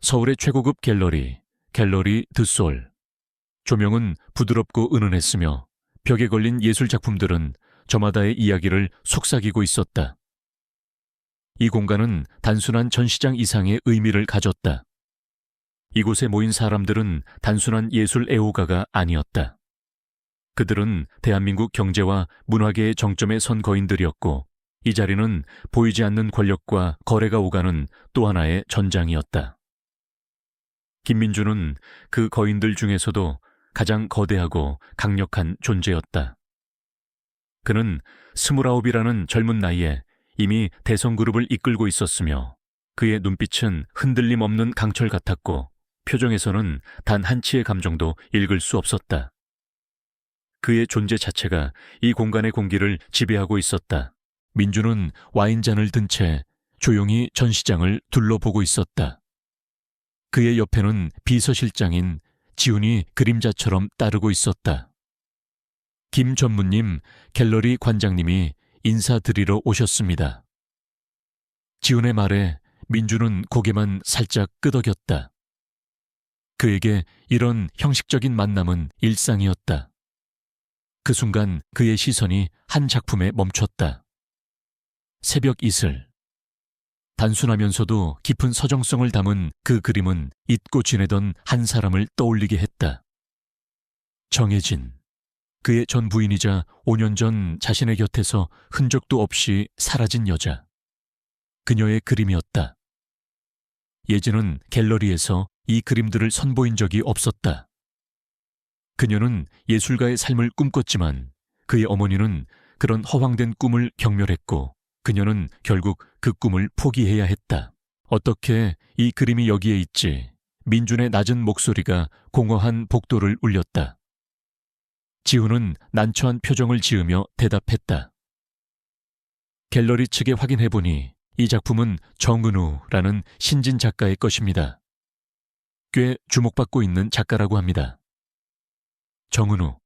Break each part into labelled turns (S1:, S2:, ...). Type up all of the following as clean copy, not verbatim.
S1: 서울의 최고급 갤러리, 갤러리 드솔. 조명은 부드럽고 은은했으며 벽에 걸린 예술 작품들은 저마다의 이야기를 속삭이고 있었다. 이 공간은 단순한 전시장 이상의 의미를 가졌다. 이곳에 모인 사람들은 단순한 예술 애호가가 아니었다. 그들은 대한민국 경제와 문화계의 정점에 선 거인들이었고, 이 자리는 보이지 않는 권력과 거래가 오가는 또 하나의 전장이었다. 김민주는 그 거인들 중에서도 가장 거대하고 강력한 존재였다. 그는 29이라는 젊은 나이에 이미 대성그룹을 이끌고 있었으며 그의 눈빛은 흔들림 없는 강철 같았고 표정에서는 단 한치의 감정도 읽을 수 없었다. 그의 존재 자체가 이 공간의 공기를 지배하고 있었다. 민주는 와인잔을 든 채 조용히 전시장을 둘러보고 있었다. 그의 옆에는 비서실장인 지훈이 그림자처럼 따르고 있었다. 김 전무님, 갤러리 관장님이 인사드리러 오셨습니다. 지훈의 말에 민주는 고개만 살짝 끄덕였다. 그에게 이런 형식적인 만남은 일상이었다. 그 순간 그의 시선이 한 작품에 멈췄다. 새벽 이슬. 단순하면서도 깊은 서정성을 담은 그 그림은 잊고 지내던 한 사람을 떠올리게 했다. 정혜진. 그의 전 부인이자 5년 전 자신의 곁에서 흔적도 없이 사라진 여자. 그녀의 그림이었다. 예진은 갤러리에서 이 그림들을 선보인 적이 없었다. 그녀는 예술가의 삶을 꿈꿨지만 그의 어머니는 그런 허황된 꿈을 경멸했고 그녀는 결국 그 꿈을 포기해야 했다. 어떻게 이 그림이 여기에 있지? 민준의 낮은 목소리가 공허한 복도를 울렸다. 지훈은 난처한 표정을 지으며 대답했다. 갤러리 측에 확인해보니 이 작품은 정은우라는 신진 작가의 것입니다. 꽤 주목받고 있는 작가라고 합니다. 정은우.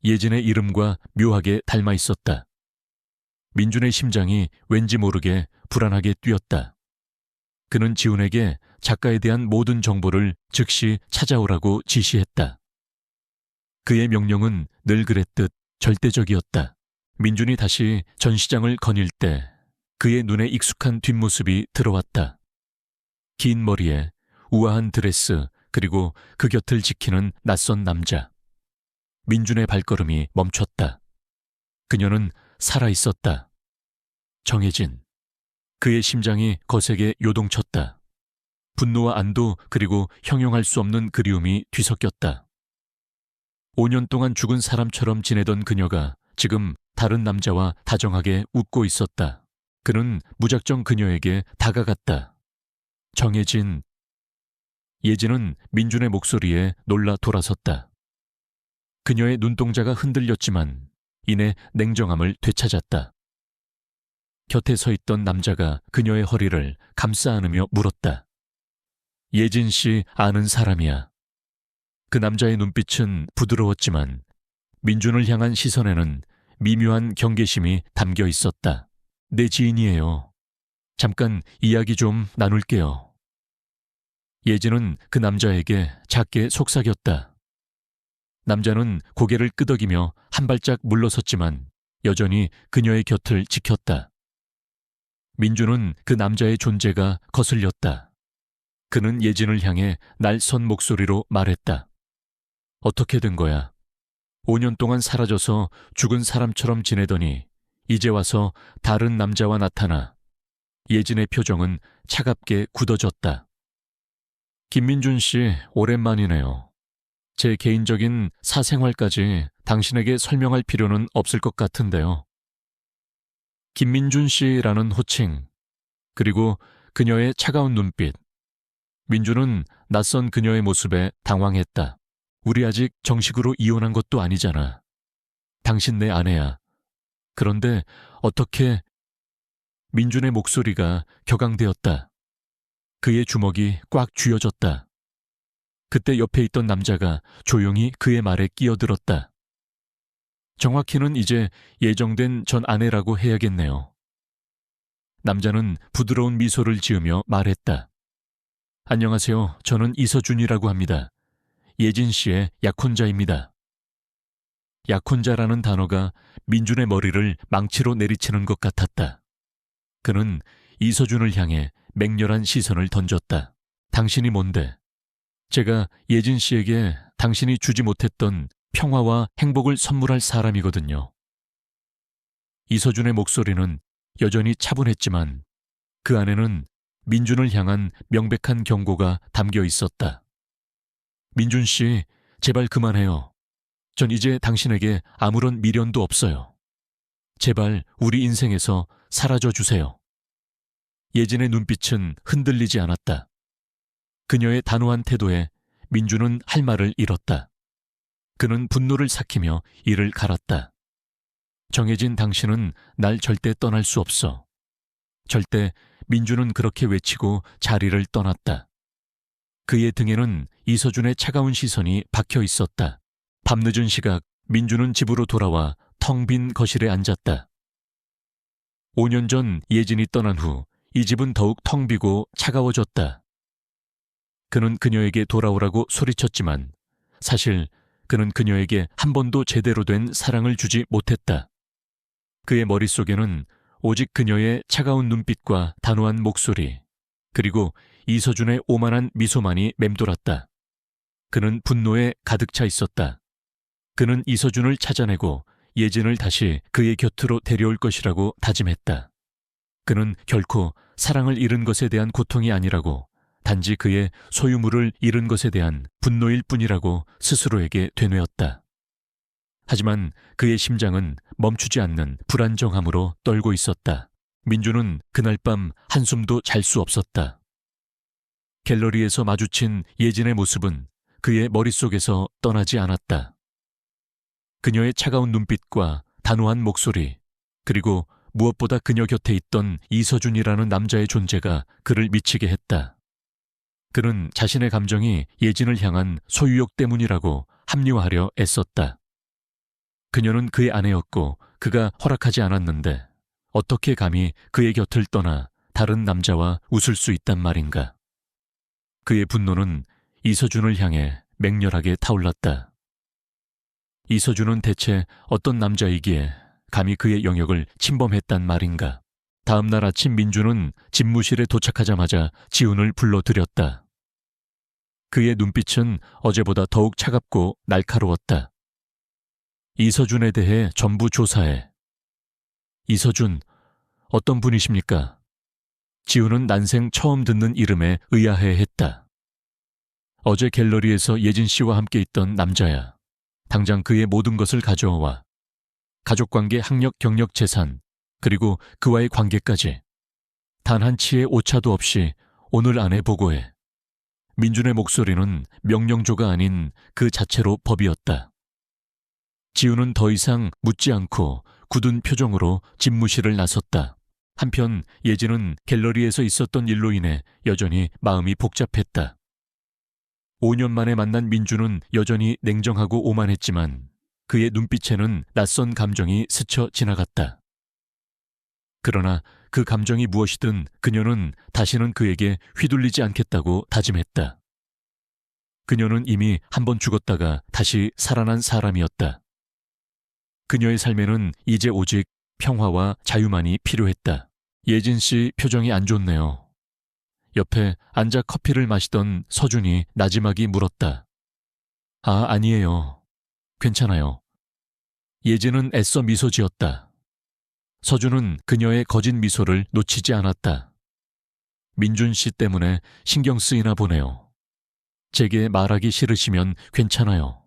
S1: 예진의 이름과 묘하게 닮아 있었다. 민준의 심장이 왠지 모르게 불안하게 뛰었다. 그는 지훈에게 작가에 대한 모든 정보를 즉시 찾아오라고 지시했다. 그의 명령은 늘 그랬듯 절대적이었다. 민준이 다시 전시장을 거닐 때 그의 눈에 익숙한 뒷모습이 들어왔다. 긴 머리에 우아한 드레스 그리고 그 곁을 지키는 낯선 남자. 민준의 발걸음이 멈췄다. 그녀는 살아있었다. 정혜진. 그의 심장이 거세게 요동쳤다. 분노와 안도 그리고 형용할 수 없는 그리움이 뒤섞였다. 5년 동안 죽은 사람처럼 지내던 그녀가 지금 다른 남자와 다정하게 웃고 있었다. 그는 무작정 그녀에게 다가갔다. 정혜진. 예진은 민준의 목소리에 놀라 돌아섰다. 그녀의 눈동자가 흔들렸지만 이내 냉정함을 되찾았다. 곁에 서 있던 남자가 그녀의 허리를 감싸 안으며 물었다. 예진 씨 아는 사람이야. 그 남자의 눈빛은 부드러웠지만 민준을 향한 시선에는 미묘한 경계심이 담겨 있었다. 내 지인이에요. 잠깐 이야기 좀 나눌게요. 예진은 그 남자에게 작게 속삭였다. 남자는 고개를 끄덕이며 한 발짝 물러섰지만 여전히 그녀의 곁을 지켰다. 민준은 그 남자의 존재가 거슬렸다. 그는 예진을 향해 날선 목소리로 말했다. 어떻게 된 거야? 5년 동안 사라져서 죽은 사람처럼 지내더니 이제 와서 다른 남자와 나타나. 예진의 표정은 차갑게 굳어졌다. 김민준 씨, 오랜만이네요. 제 개인적인 사생활까지 당신에게 설명할 필요는 없을 것 같은데요. 김민준 씨라는 호칭, 그리고 그녀의 차가운 눈빛. 민준은 낯선 그녀의 모습에 당황했다. 우리 아직 정식으로 이혼한 것도 아니잖아. 당신 내 아내야. 그런데 어떻게... 민준의 목소리가 격앙되었다. 그의 주먹이 꽉 쥐어졌다. 그때 옆에 있던 남자가 조용히 그의 말에 끼어들었다. 정확히는 이제 예정된 전 아내라고 해야겠네요. 남자는 부드러운 미소를 지으며 말했다. 안녕하세요. 저는 이서준이라고 합니다. 예진 씨의 약혼자입니다. 약혼자라는 단어가 민준의 머리를 망치로 내리치는 것 같았다. 그는 이서준을 향해 맹렬한 시선을 던졌다. 당신이 뭔데? 제가 예진 씨에게 당신이 주지 못했던 평화와 행복을 선물할 사람이거든요. 이서준의 목소리는 여전히 차분했지만 그 안에는 민준을 향한 명백한 경고가 담겨 있었다. 민준 씨, 제발 그만해요. 전 이제 당신에게 아무런 미련도 없어요. 제발 우리 인생에서 사라져 주세요. 예진의 눈빛은 흔들리지 않았다. 그녀의 단호한 태도에 민준은 할 말을 잃었다. 그는 분노를 삭히며 이를 갈았다. 정해진 당신은 날 절대 떠날 수 없어. 절대. 민준은 그렇게 외치고 자리를 떠났다. 그의 등에는 이서준의 차가운 시선이 박혀 있었다. 밤늦은 시각 민준은 집으로 돌아와 텅 빈 거실에 앉았다. 5년 전 예진이 떠난 후 이 집은 더욱 텅 비고 차가워졌다. 그는 그녀에게 돌아오라고 소리쳤지만 사실 그는 그녀에게 한 번도 제대로 된 사랑을 주지 못했다. 그의 머릿속에는 오직 그녀의 차가운 눈빛과 단호한 목소리, 그리고 이서준의 오만한 미소만이 맴돌았다. 그는 분노에 가득 차 있었다. 그는 이서준을 찾아내고 예진을 다시 그의 곁으로 데려올 것이라고 다짐했다. 그는 결코 사랑을 잃은 것에 대한 고통이 아니라고, 단지 그의 소유물을 잃은 것에 대한 분노일 뿐이라고 스스로에게 되뇌었다. 하지만 그의 심장은 멈추지 않는 불안정함으로 떨고 있었다. 민준은 그날 밤 한숨도 잘 수 없었다. 갤러리에서 마주친 예진의 모습은 그의 머릿속에서 떠나지 않았다. 그녀의 차가운 눈빛과 단호한 목소리, 그리고 무엇보다 그녀 곁에 있던 이서준이라는 남자의 존재가 그를 미치게 했다. 그는 자신의 감정이 예진을 향한 소유욕 때문이라고 합리화하려 애썼다. 그녀는 그의 아내였고 그가 허락하지 않았는데 어떻게 감히 그의 곁을 떠나 다른 남자와 웃을 수 있단 말인가. 그의 분노는 이서준을 향해 맹렬하게 타올랐다. 이서준은 대체 어떤 남자이기에 감히 그의 영역을 침범했단 말인가. 다음 날 아침 민준은 집무실에 도착하자마자 지훈을 불러들였다. 그의 눈빛은 어제보다 더욱 차갑고 날카로웠다. 이서준에 대해 전부 조사해. 이서준, 어떤 분이십니까? 지훈은 난생 처음 듣는 이름에 의아해했다. 어제 갤러리에서 예진 씨와 함께 있던 남자야. 당장 그의 모든 것을 가져와. 가족관계, 학력, 경력, 재산, 그리고 그와의 관계까지. 단 한 치의 오차도 없이 오늘 안에 보고해. 민준의 목소리는 명령조가 아닌 그 자체로 법이었다. 지훈은 더 이상 묻지 않고 굳은 표정으로 집무실을 나섰다. 한편 예진은 갤러리에서 있었던 일로 인해 여전히 마음이 복잡했다. 5년 만에 만난 민준은 여전히 냉정하고 오만했지만 그의 눈빛에는 낯선 감정이 스쳐 지나갔다. 그러나 그 감정이 무엇이든 그녀는 다시는 그에게 휘둘리지 않겠다고 다짐했다. 그녀는 이미 한 번 죽었다가 다시 살아난 사람이었다. 그녀의 삶에는 이제 오직 평화와 자유만이 필요했다. 예진 씨 표정이 안 좋네요. 옆에 앉아 커피를 마시던 서준이 나지막이 물었다. 아, 아니에요. 괜찮아요. 예진은 애써 미소 지었다. 서준은 그녀의 거짓 미소를 놓치지 않았다. 민준 씨 때문에 신경 쓰이나 보네요. 제게 말하기 싫으시면 괜찮아요.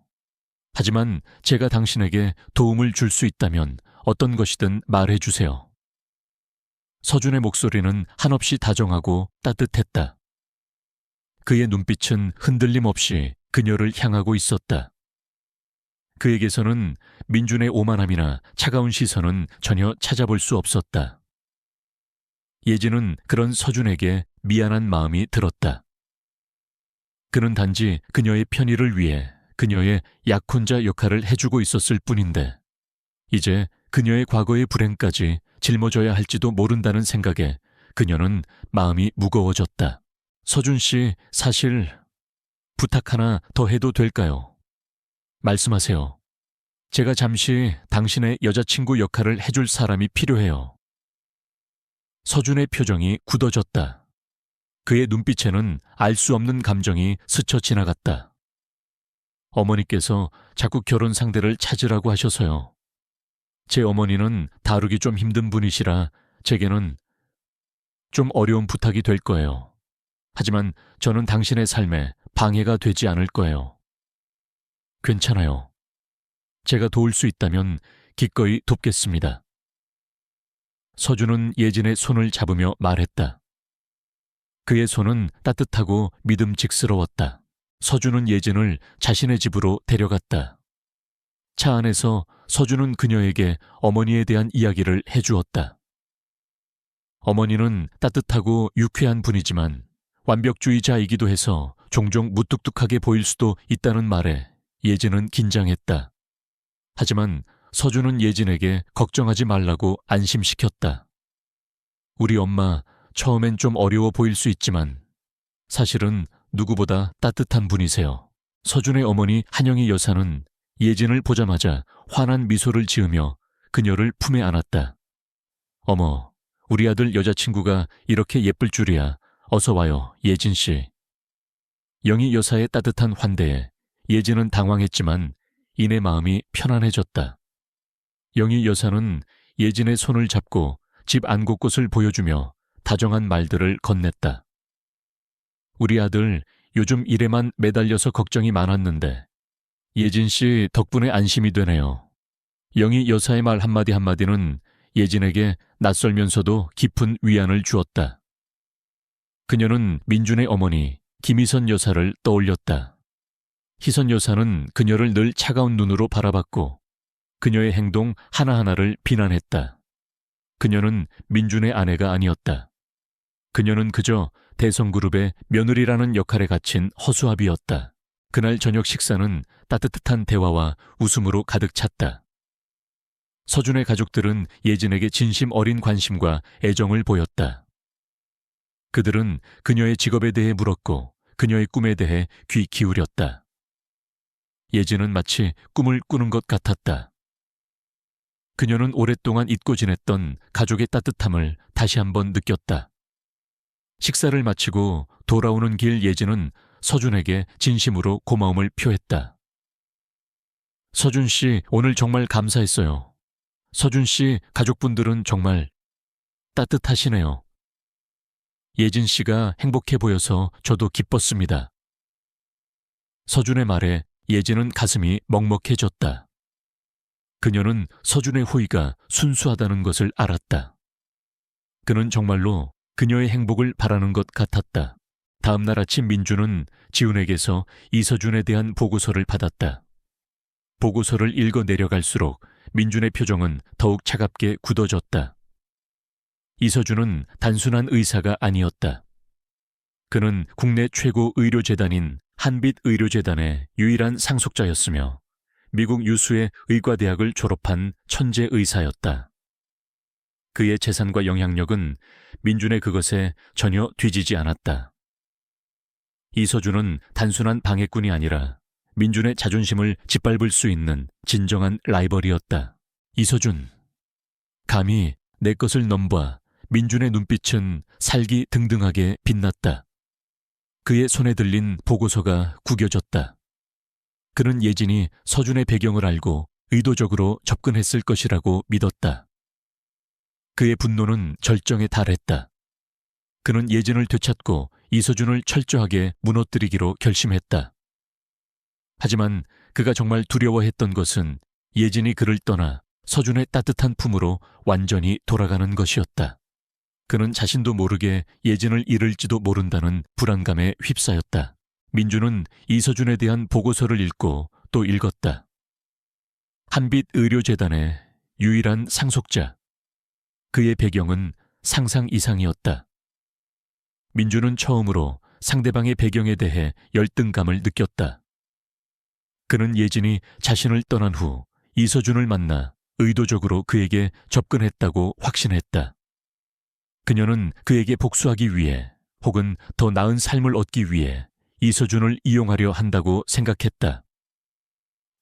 S1: 하지만 제가 당신에게 도움을 줄 수 있다면 어떤 것이든 말해주세요. 서준의 목소리는 한없이 다정하고 따뜻했다. 그의 눈빛은 흔들림 없이 그녀를 향하고 있었다. 그에게서는 민준의 오만함이나 차가운 시선은 전혀 찾아볼 수 없었다. 예진은 그런 서준에게 미안한 마음이 들었다. 그는 단지 그녀의 편의를 위해 그녀의 약혼자 역할을 해주고 있었을 뿐인데 이제 그녀의 과거의 불행까지 짊어져야 할지도 모른다는 생각에 그녀는 마음이 무거워졌다. 서준 씨, 사실 부탁 하나 더 해도 될까요? 말씀하세요. 제가 잠시 당신의 여자친구 역할을 해줄 사람이 필요해요. 서준의 표정이 굳어졌다. 그의 눈빛에는 알 수 없는 감정이 스쳐 지나갔다. 어머니께서 자꾸 결혼 상대를 찾으라고 하셔서요. 제 어머니는 다루기 좀 힘든 분이시라 제게는 좀 어려운 부탁이 될 거예요. 하지만 저는 당신의 삶에 방해가 되지 않을 거예요. 괜찮아요. 제가 도울 수 있다면 기꺼이 돕겠습니다. 서준은 예진의 손을 잡으며 말했다. 그의 손은 따뜻하고 믿음직스러웠다. 서준은 예진을 자신의 집으로 데려갔다. 차 안에서 서준은 그녀에게 어머니에 대한 이야기를 해주었다. 어머니는 따뜻하고 유쾌한 분이지만 완벽주의자이기도 해서 종종 무뚝뚝하게 보일 수도 있다는 말에 예진은 긴장했다. 하지만 서준은 예진에게 걱정하지 말라고 안심시켰다. 우리 엄마 처음엔 좀 어려워 보일 수 있지만 사실은 누구보다 따뜻한 분이세요. 서준의 어머니 한영희 여사는 예진을 보자마자 환한 미소를 지으며 그녀를 품에 안았다. 어머, 우리 아들 여자친구가 이렇게 예쁠 줄이야. 어서 와요, 예진 씨. 영희 여사의 따뜻한 환대에 예진은 당황했지만 이내 마음이 편안해졌다. 영희 여사는 예진의 손을 잡고 집 안 곳곳을 보여주며 다정한 말들을 건넸다. 우리 아들 요즘 일에만 매달려서 걱정이 많았는데 예진 씨 덕분에 안심이 되네요. 영희 여사의 말 한마디 한마디는 예진에게 낯설면서도 깊은 위안을 주었다. 그녀는 민준의 어머니 김희선 여사를 떠올렸다. 희선 여사는 그녀를 늘 차가운 눈으로 바라봤고 그녀의 행동 하나하나를 비난했다. 그녀는 민준의 아내가 아니었다. 그녀는 그저 대성그룹의 며느리라는 역할에 갇힌 허수아비였다. 그날 저녁 식사는 따뜻한 대화와 웃음으로 가득 찼다. 서준의 가족들은 예진에게 진심 어린 관심과 애정을 보였다. 그들은 그녀의 직업에 대해 물었고 그녀의 꿈에 대해 귀 기울였다. 예진은 마치 꿈을 꾸는 것 같았다. 그녀는 오랫동안 잊고 지냈던 가족의 따뜻함을 다시 한번 느꼈다. 식사를 마치고 돌아오는 길 예진은 서준에게 진심으로 고마움을 표했다. 서준 씨, 오늘 정말 감사했어요. 서준 씨 가족분들은 정말 따뜻하시네요. 예진 씨가 행복해 보여서 저도 기뻤습니다. 서준의 말에 예진은 가슴이 먹먹해졌다. 그녀는 서준의 호의가 순수하다는 것을 알았다. 그는 정말로 그녀의 행복을 바라는 것 같았다. 다음 날 아침 민주는 지훈에게서 이서준에 대한 보고서를 받았다. 보고서를 읽어 내려갈수록 민준의 표정은 더욱 차갑게 굳어졌다. 이서준은 단순한 의사가 아니었다. 그는 국내 최고 의료재단인 한빛의료재단의 유일한 상속자였으며 미국 유수의 의과대학을 졸업한 천재 의사였다. 그의 재산과 영향력은 민준의 그것에 전혀 뒤지지 않았다. 이서준은 단순한 방해꾼이 아니라 민준의 자존심을 짓밟을 수 있는 진정한 라이벌이었다. 이서준, 감히 내 것을 넘봐. 민준의 눈빛은 살기등등하게 빛났다. 그의 손에 들린 보고서가 구겨졌다. 그는 예진이 서준의 배경을 알고 의도적으로 접근했을 것이라고 믿었다. 그의 분노는 절정에 달했다. 그는 예진을 되찾고 이서준을 철저하게 무너뜨리기로 결심했다. 하지만 그가 정말 두려워했던 것은 예진이 그를 떠나 서준의 따뜻한 품으로 완전히 돌아가는 것이었다. 그는 자신도 모르게 예진을 잃을지도 모른다는 불안감에 휩싸였다. 민주는 이서준에 대한 보고서를 읽고 또 읽었다. 한빛의료재단의 유일한 상속자. 그의 배경은 상상 이상이었다. 민주는 처음으로 상대방의 배경에 대해 열등감을 느꼈다. 그는 예진이 자신을 떠난 후 이서준을 만나 의도적으로 그에게 접근했다고 확신했다. 그녀는 그에게 복수하기 위해 혹은 더 나은 삶을 얻기 위해 이서준을 이용하려 한다고 생각했다.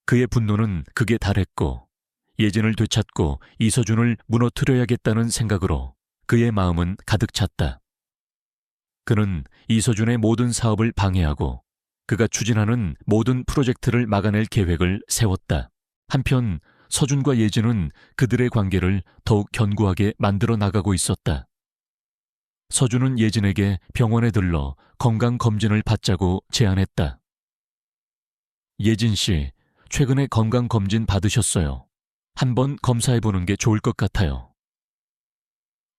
S1: 그의 분노는 극에 달했고 예진을 되찾고 이서준을 무너뜨려야겠다는 생각으로 그의 마음은 가득 찼다. 그는 이서준의 모든 사업을 방해하고 그가 추진하는 모든 프로젝트를 막아낼 계획을 세웠다. 한편 서준과 예진은 그들의 관계를 더욱 견고하게 만들어 나가고 있었다. 서준은 예진에게 병원에 들러 건강검진을 받자고 제안했다. 예진 씨, 최근에 건강검진 받으셨어요. 한번 검사해보는 게 좋을 것 같아요.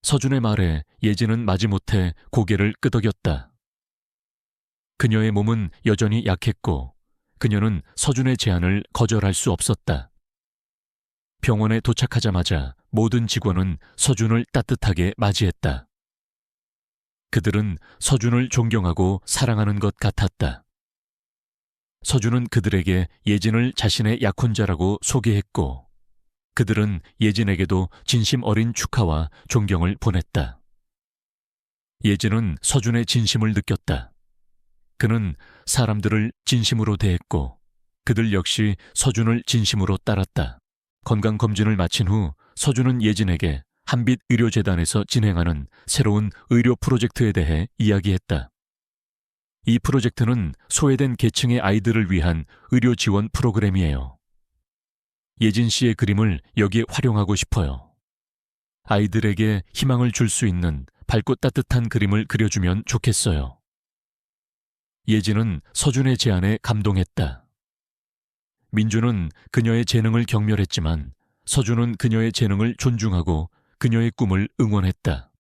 S1: 서준의 말에 예진은 마지못해 고개를 끄덕였다. 그녀의 몸은 여전히 약했고 그녀는 서준의 제안을 거절할 수 없었다. 병원에 도착하자마자 모든 직원은 서준을 따뜻하게 맞이했다. 그들은 서준을 존경하고 사랑하는 것 같았다. 서준은 그들에게 예진을 자신의 약혼자라고 소개했고 그들은 예진에게도 진심 어린 축하와 존경을 보냈다. 예진은 서준의 진심을 느꼈다. 그는 사람들을 진심으로 대했고 그들 역시 서준을 진심으로 따랐다. 건강검진을 마친 후 서준은 예진에게 한빛 의료재단에서 진행하는 새로운 의료 프로젝트에 대해 이야기했다. 이 프로젝트는 소외된 계층의 아이들을 위한 의료 지원 프로그램이에요. 예진 씨의 그림을 여기에 활용하고 싶어요. 아이들에게 희망을 줄 수 있는 밝고 따뜻한 그림을 그려주면 좋겠어요. 예진은 서준의 제안에 감동했다. 민주는 그녀의 재능을 경멸했지만 서준은 그녀의 재능을 존중하고 그녀의 꿈을 응원했다.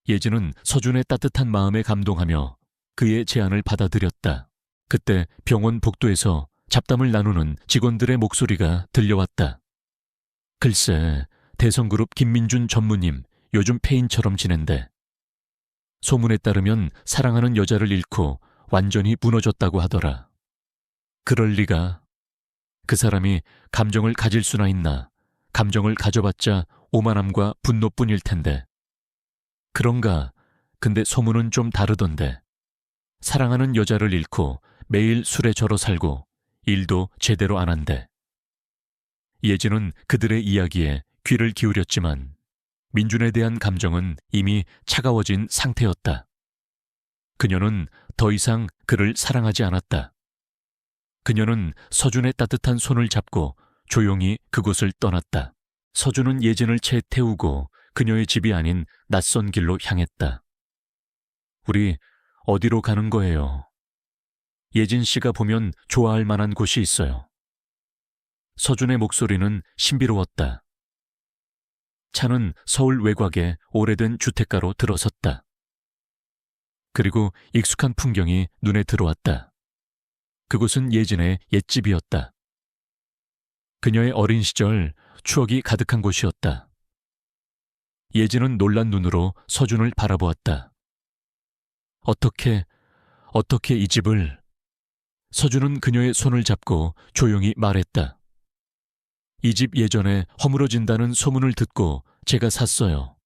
S1: 예진은 서준의 따뜻한 마음에 감동하며 그의 제안을 받아들였다. 그때 병원 복도에서 잡담을 나누는 직원들의 목소리가 들려왔다. 글쎄, 대성그룹 김민준 전무님 요즘 폐인처럼 지낸대. 소문에 따르면 사랑하는 여자를 잃고 완전히 무너졌다고 하더라. 그럴 리가. 그 사람이 감정을 가질 수나 있나. 감정을 가져봤자 오만함과 분노뿐일 텐데. 그런가? 근데 소문은 좀 다르던데. 사랑하는 여자를 잃고 매일 술에 절어 살고 일도 제대로 안 한대. 예진은 그들의 이야기에 귀를 기울였지만 민준에 대한 감정은 이미 차가워진 상태였다. 그녀는 더 이상 그를 사랑하지 않았다. 그녀는 서준의 따뜻한 손을 잡고 조용히 그곳을 떠났다. 서준은 예진을 채 태우고 그녀의 집이 아닌 낯선 길로 향했다. 우리 어디로 가는 거예요? 예진 씨가 보면 좋아할 만한 곳이 있어요. 서준의 목소리는 신비로웠다. 차는 서울 외곽의 오래된 주택가로 들어섰다. 그리고 익숙한 풍경이 눈에 들어왔다. 그곳은 예진의 옛집이었다. 그녀의 어린 시절 추억이 가득한 곳이었다. 예진은 놀란 눈으로 서준을 바라보았다. 어떻게 이 집을... 서준은 그녀의 손을 잡고 조용히 말했다. 이 집 예전에 허물어진다는 소문을 듣고 제가 샀어요.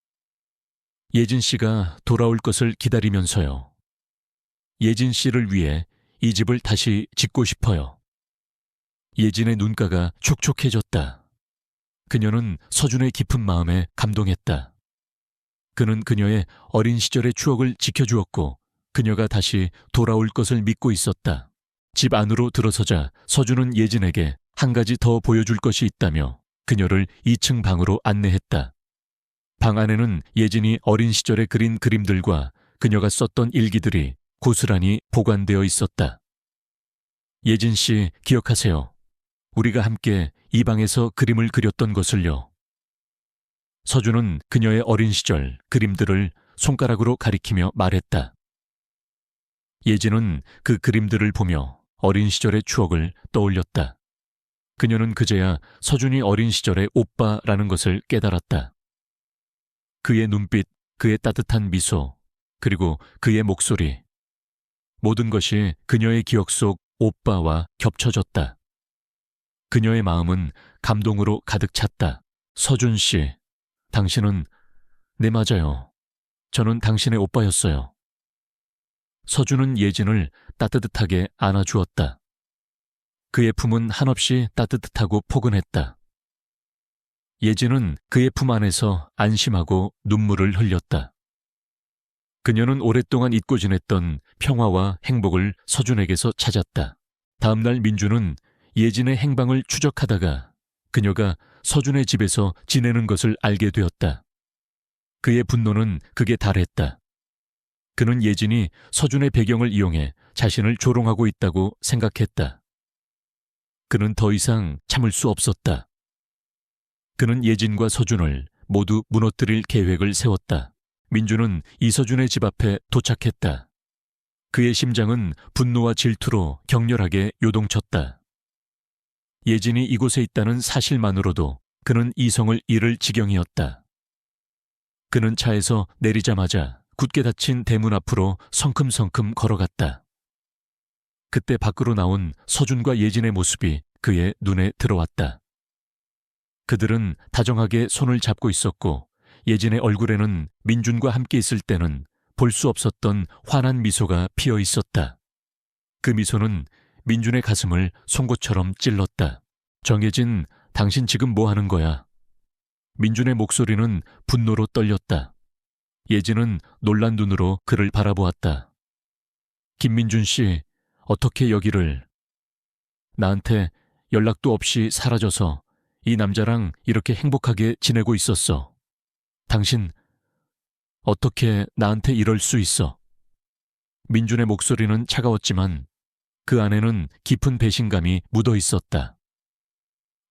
S1: 예진 씨가 돌아올 것을 기다리면서요. 예진 씨를 위해 이 집을 다시 짓고 싶어요. 예진의 눈가가 촉촉해졌다. 그녀는 서준의 깊은 마음에 감동했다. 그는 그녀의 어린 시절의 추억을 지켜주었고 그녀가 다시 돌아올 것을 믿고 있었다. 집 안으로 들어서자 서준은 예진에게 한 가지 더 보여줄 것이 있다며 그녀를 2층 방으로 안내했다. 방 안에는 예진이 어린 시절에 그린 그림들과 그녀가 썼던 일기들이 고스란히 보관되어 있었다. 예진 씨 기억하세요? 우리가 함께 이 방에서 그림을 그렸던 것을요. 서준은 그녀의 어린 시절 그림들을 손가락으로 가리키며 말했다. 예진은 그 그림들을 보며 어린 시절의 추억을 떠올렸다. 그녀는 그제야 서준이 어린 시절의 오빠라는 것을 깨달았다. 그의 눈빛, 그의 따뜻한 미소, 그리고 그의 목소리. 모든 것이 그녀의 기억 속 오빠와 겹쳐졌다. 그녀의 마음은 감동으로 가득 찼다. 서준 씨, 당신은... 네, 맞아요. 저는 당신의 오빠였어요. 서준은 예진을 따뜻하게 안아주었다. 그의 품은 한없이 따뜻하고 포근했다. 예진은 그의 품 안에서 안심하고 눈물을 흘렸다. 그녀는 오랫동안 잊고 지냈던 평화와 행복을 서준에게서 찾았다. 다음 날 민주는 예진의 행방을 추적하다가 그녀가 서준의 집에서 지내는 것을 알게 되었다. 그의 분노는 극에 달했다. 그는 예진이 서준의 배경을 이용해 자신을 조롱하고 있다고 생각했다. 그는 더 이상 참을 수 없었다. 그는 예진과 서준을 모두 무너뜨릴 계획을 세웠다. 민주는 이서준의 집 앞에 도착했다. 그의 심장은 분노와 질투로 격렬하게 요동쳤다. 예진이 이곳에 있다는 사실만으로도 그는 이성을 잃을 지경이었다. 그는 차에서 내리자마자 굳게 닫힌 대문 앞으로 성큼성큼 걸어갔다. 그때 밖으로 나온 서준과 예진의 모습이 그의 눈에 들어왔다. 그들은 다정하게 손을 잡고 있었고 예진의 얼굴에는 민준과 함께 있을 때는 볼 수 없었던 환한 미소가 피어 있었다. 그 미소는 민준의 가슴을 송곳처럼 찔렀다. 정예진, 당신 지금 뭐 하는 거야? 민준의 목소리는 분노로 떨렸다. 예진은 놀란 눈으로 그를 바라보았다. 김민준 씨, 어떻게 여기를... 나한테 연락도 없이 사라져서 이 남자랑 이렇게 행복하게 지내고 있었어. 당신, 어떻게 나한테 이럴 수 있어? 민준의 목소리는 차가웠지만 그 안에는 깊은 배신감이 묻어 있었다.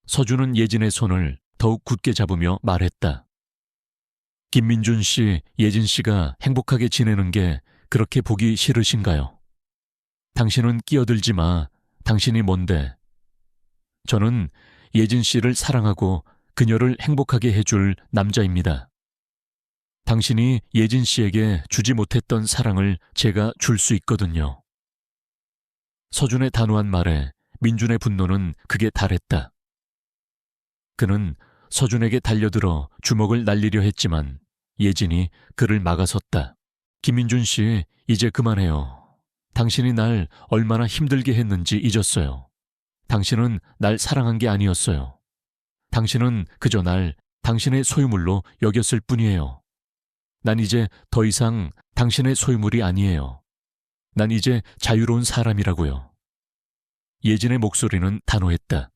S1: 서준은 예진의 손을 더욱 굳게 잡으며 말했다. 김민준 씨, 예진 씨가 행복하게 지내는 게 그렇게 보기 싫으신가요? 당신은 끼어들지 마. 당신이 뭔데? 저는 예진 씨를 사랑하고 그녀를 행복하게 해줄 남자입니다. 당신이 예진 씨에게 주지 못했던 사랑을 제가 줄 수 있거든요. 서준의 단호한 말에 민준의 분노는 극에 달했다. 그는 서준에게 달려들어 주먹을 날리려 했지만 예진이 그를 막아섰다. 김민준 씨, 이제 그만해요. 당신이 날 얼마나 힘들게 했는지 잊었어요. 당신은 날 사랑한 게 아니었어요. 당신은 그저 날 당신의 소유물로 여겼을 뿐이에요. 난 이제 더 이상 당신의 소유물이 아니에요. 난 이제 자유로운 사람이라고요. 예진의 목소리는 단호했다.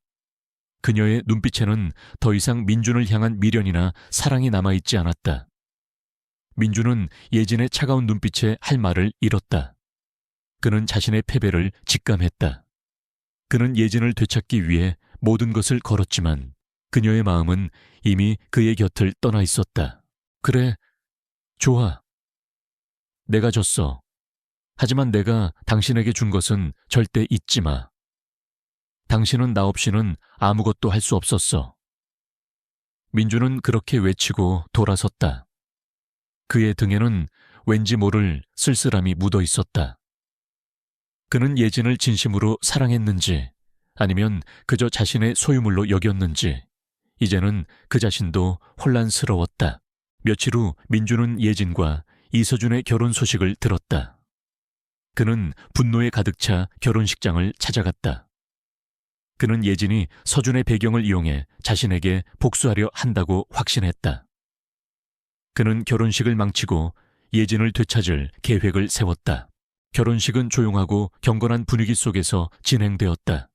S1: 그녀의 눈빛에는 더 이상 민준을 향한 미련이나 사랑이 남아있지 않았다. 민준은 예진의 차가운 눈빛에 할 말을 잃었다. 그는 자신의 패배를 직감했다. 그는 예진을 되찾기 위해 모든 것을 걸었지만 그녀의 마음은 이미 그의 곁을 떠나 있었다. 그래, 좋아. 내가 졌어. 하지만 내가 당신에게 준 것은 절대 잊지 마. 당신은 나 없이는 아무것도 할 수 없었어. 민주는 그렇게 외치고 돌아섰다. 그의 등에는 왠지 모를 쓸쓸함이 묻어 있었다. 그는 예진을 진심으로 사랑했는지 아니면 그저 자신의 소유물로 여겼는지 이제는 그 자신도 혼란스러웠다. 며칠 후 민주는 예진과 이서준의 결혼 소식을 들었다. 그는 분노에 가득 차 결혼식장을 찾아갔다. 그는 예진이 서준의 배경을 이용해 자신에게 복수하려 한다고 확신했다. 그는 결혼식을 망치고 예진을 되찾을 계획을 세웠다. 결혼식은 조용하고 경건한 분위기 속에서 진행되었다.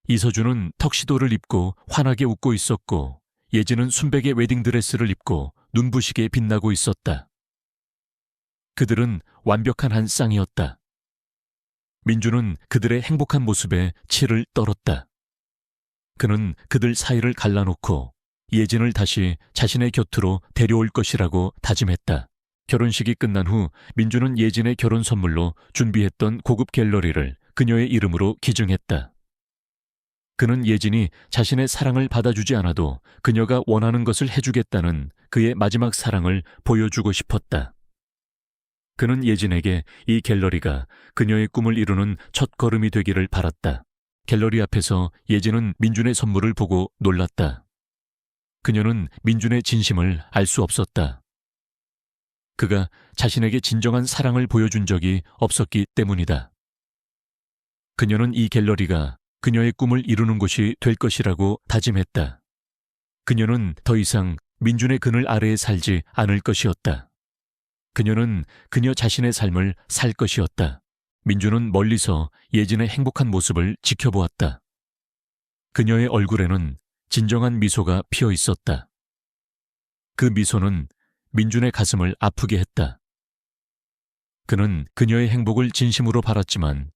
S1: 이서준은 턱시도를 입고 환하게 웃고 있었고 예진은 순백의 웨딩드레스를 입고 눈부시게 빛나고 있었다. 그들은 완벽한 한 쌍이었다. 민주는 그들의 행복한 모습에 치를 떨었다. 그는 그들 사이를 갈라놓고 예진을 다시 자신의 곁으로 데려올 것이라고 다짐했다. 결혼식이 끝난 후 민주는 예진의 결혼 선물로 준비했던 고급 갤러리를 그녀의 이름으로 기증했다. 그는 예진이 자신의 사랑을 받아주지 않아도 그녀가 원하는 것을 해주겠다는 그의 마지막 사랑을 보여주고 싶었다. 그는 예진에게 이 갤러리가 그녀의 꿈을 이루는 첫 걸음이 되기를 바랐다. 갤러리 앞에서 예진은 민준의 선물을 보고 놀랐다. 그녀는 민준의 진심을 알 수 없었다. 그가 자신에게 진정한 사랑을 보여준 적이 없었기 때문이다. 그녀는 이 갤러리가 그녀의 꿈을 이루는 곳이 될 것이라고 다짐했다. 그녀는 더 이상 민준의 그늘 아래에 살지 않을 것이었다. 그녀는 그녀 자신의 삶을 살 것이었다. 민준은 멀리서 예진의 행복한 모습을 지켜보았다. 그녀의 얼굴에는 진정한 미소가 피어 있었다. 그 미소는 민준의 가슴을 아프게 했다. 그는 그녀의 행복을 진심으로 바랐지만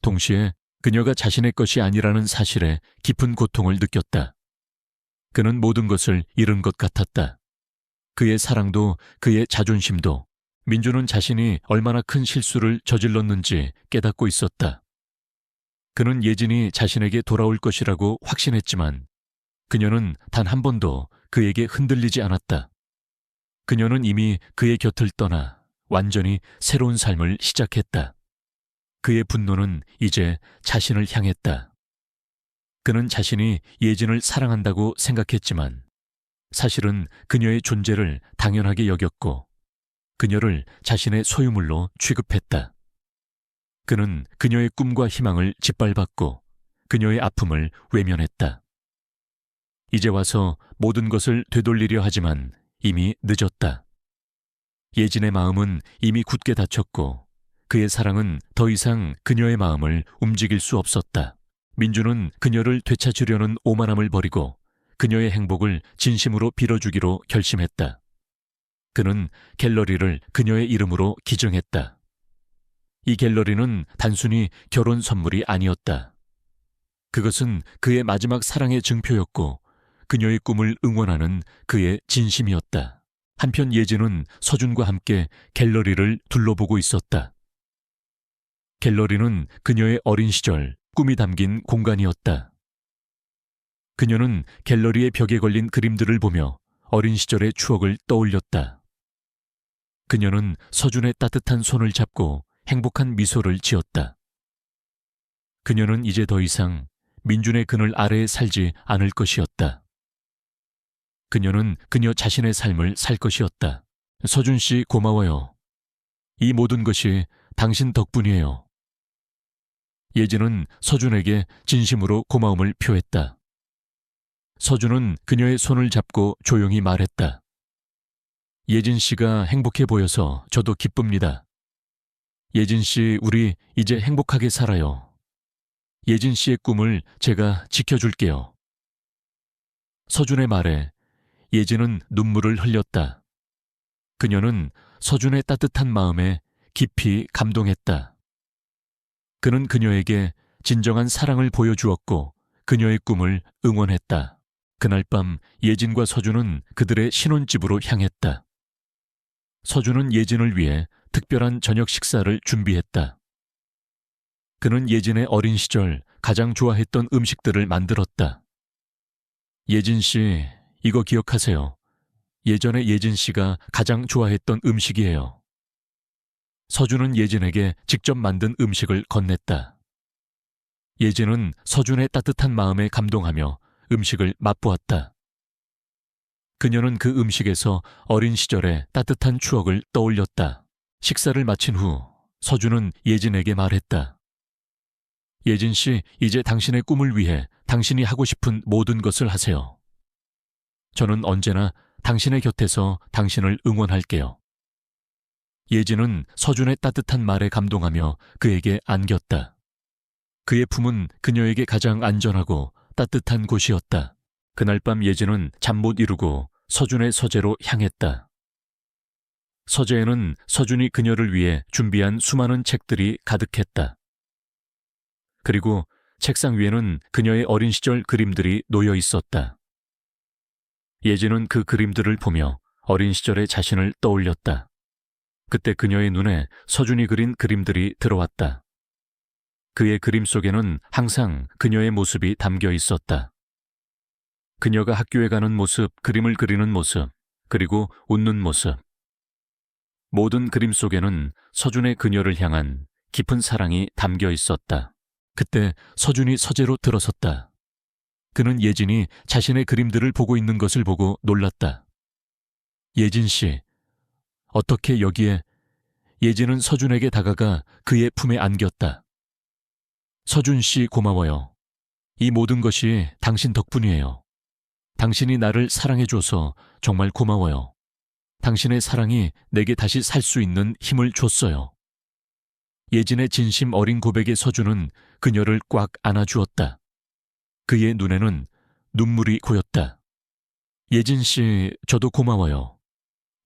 S1: 동시에 그녀가 자신의 것이 아니라는 사실에 깊은 고통을 느꼈다. 그는 모든 것을 잃은 것 같았다. 그의 사랑도 그의 자존심도. 민준은 자신이 얼마나 큰 실수를 저질렀는지 깨닫고 있었다. 그는 예진이 자신에게 돌아올 것이라고 확신했지만 그녀는 단 한 번도 그에게 흔들리지 않았다. 그녀는 이미 그의 곁을 떠나 완전히 새로운 삶을 시작했다. 그의 분노는 이제 자신을 향했다. 그는 자신이 예진을 사랑한다고 생각했지만 사실은 그녀의 존재를 당연하게 여겼고 그녀를 자신의 소유물로 취급했다. 그는 그녀의 꿈과 희망을 짓밟았고 그녀의 아픔을 외면했다. 이제 와서 모든 것을 되돌리려 하지만 이미 늦었다. 예진의 마음은 이미 굳게 닫혔고 그의 사랑은 더 이상 그녀의 마음을 움직일 수 없었다. 민주는 그녀를 되찾으려는 오만함을 버리고 그녀의 행복을 진심으로 빌어주기로 결심했다. 그는 갤러리를 그녀의 이름으로 기증했다. 이 갤러리는 단순히 결혼 선물이 아니었다. 그것은 그의 마지막 사랑의 증표였고 그녀의 꿈을 응원하는 그의 진심이었다. 한편 예진은 서준과 함께 갤러리를 둘러보고 있었다. 갤러리는 그녀의 어린 시절 꿈이 담긴 공간이었다. 그녀는 갤러리의 벽에 걸린 그림들을 보며 어린 시절의 추억을 떠올렸다. 그녀는 서준의 따뜻한 손을 잡고 행복한 미소를 지었다. 그녀는 이제 더 이상 민준의 그늘 아래에 살지 않을 것이었다. 그녀는 그녀 자신의 삶을 살 것이었다. 서준 씨 고마워요. 이 모든 것이 당신 덕분이에요. 예진은 서준에게 진심으로 고마움을 표했다. 서준은 그녀의 손을 잡고 조용히 말했다. 예진 씨가 행복해 보여서 저도 기쁩니다. 예진 씨, 우리 이제 행복하게 살아요. 예진 씨의 꿈을 제가 지켜줄게요. 서준의 말에 예진은 눈물을 흘렸다. 그녀는 서준의 따뜻한 마음에 깊이 감동했다. 그는 그녀에게 진정한 사랑을 보여주었고 그녀의 꿈을 응원했다. 그날 밤 예진과 서준은 그들의 신혼집으로 향했다. 서준은 예진을 위해 특별한 저녁 식사를 준비했다. 그는 예진의 어린 시절 가장 좋아했던 음식들을 만들었다. 예진 씨, 이거 기억하세요. 예전에 예진 씨가 가장 좋아했던 음식이에요. 서준은 예진에게 직접 만든 음식을 건넸다. 예진은 서준의 따뜻한 마음에 감동하며 음식을 맛보았다. 그녀는 그 음식에서 어린 시절의 따뜻한 추억을 떠올렸다. 식사를 마친 후 서준은 예진에게 말했다. 예진 씨, 이제 당신의 꿈을 위해 당신이 하고 싶은 모든 것을 하세요. 저는 언제나 당신의 곁에서 당신을 응원할게요. 예진은 서준의 따뜻한 말에 감동하며 그에게 안겼다. 그의 품은 그녀에게 가장 안전하고 따뜻한 곳이었다. 그날 밤 예진은 잠 못 이루고 서준의 서재로 향했다. 서재에는 서준이 그녀를 위해 준비한 수많은 책들이 가득했다. 그리고 책상 위에는 그녀의 어린 시절 그림들이 놓여 있었다. 예진은 그 그림들을 보며 어린 시절의 자신을 떠올렸다. 그때 그녀의 눈에 서준이 그린 그림들이 들어왔다. 그의 그림 속에는 항상 그녀의 모습이 담겨 있었다. 그녀가 학교에 가는 모습, 그림을 그리는 모습, 그리고 웃는 모습. 모든 그림 속에는 서준의 그녀를 향한 깊은 사랑이 담겨 있었다. 그때 서준이 서재로 들어섰다. 그는 예진이 자신의 그림들을 보고 있는 것을 보고 놀랐다. 예진 씨, 어떻게 여기에 예진은 서준에게 다가가 그의 품에 안겼다. 서준 씨 고마워요. 이 모든 것이 당신 덕분이에요. 당신이 나를 사랑해줘서 정말 고마워요. 당신의 사랑이 내게 다시 살 수 있는 힘을 줬어요. 예진의 진심 어린 고백에 서준은 그녀를 꽉 안아주었다. 그의 눈에는 눈물이 고였다. 예진 씨, 저도 고마워요.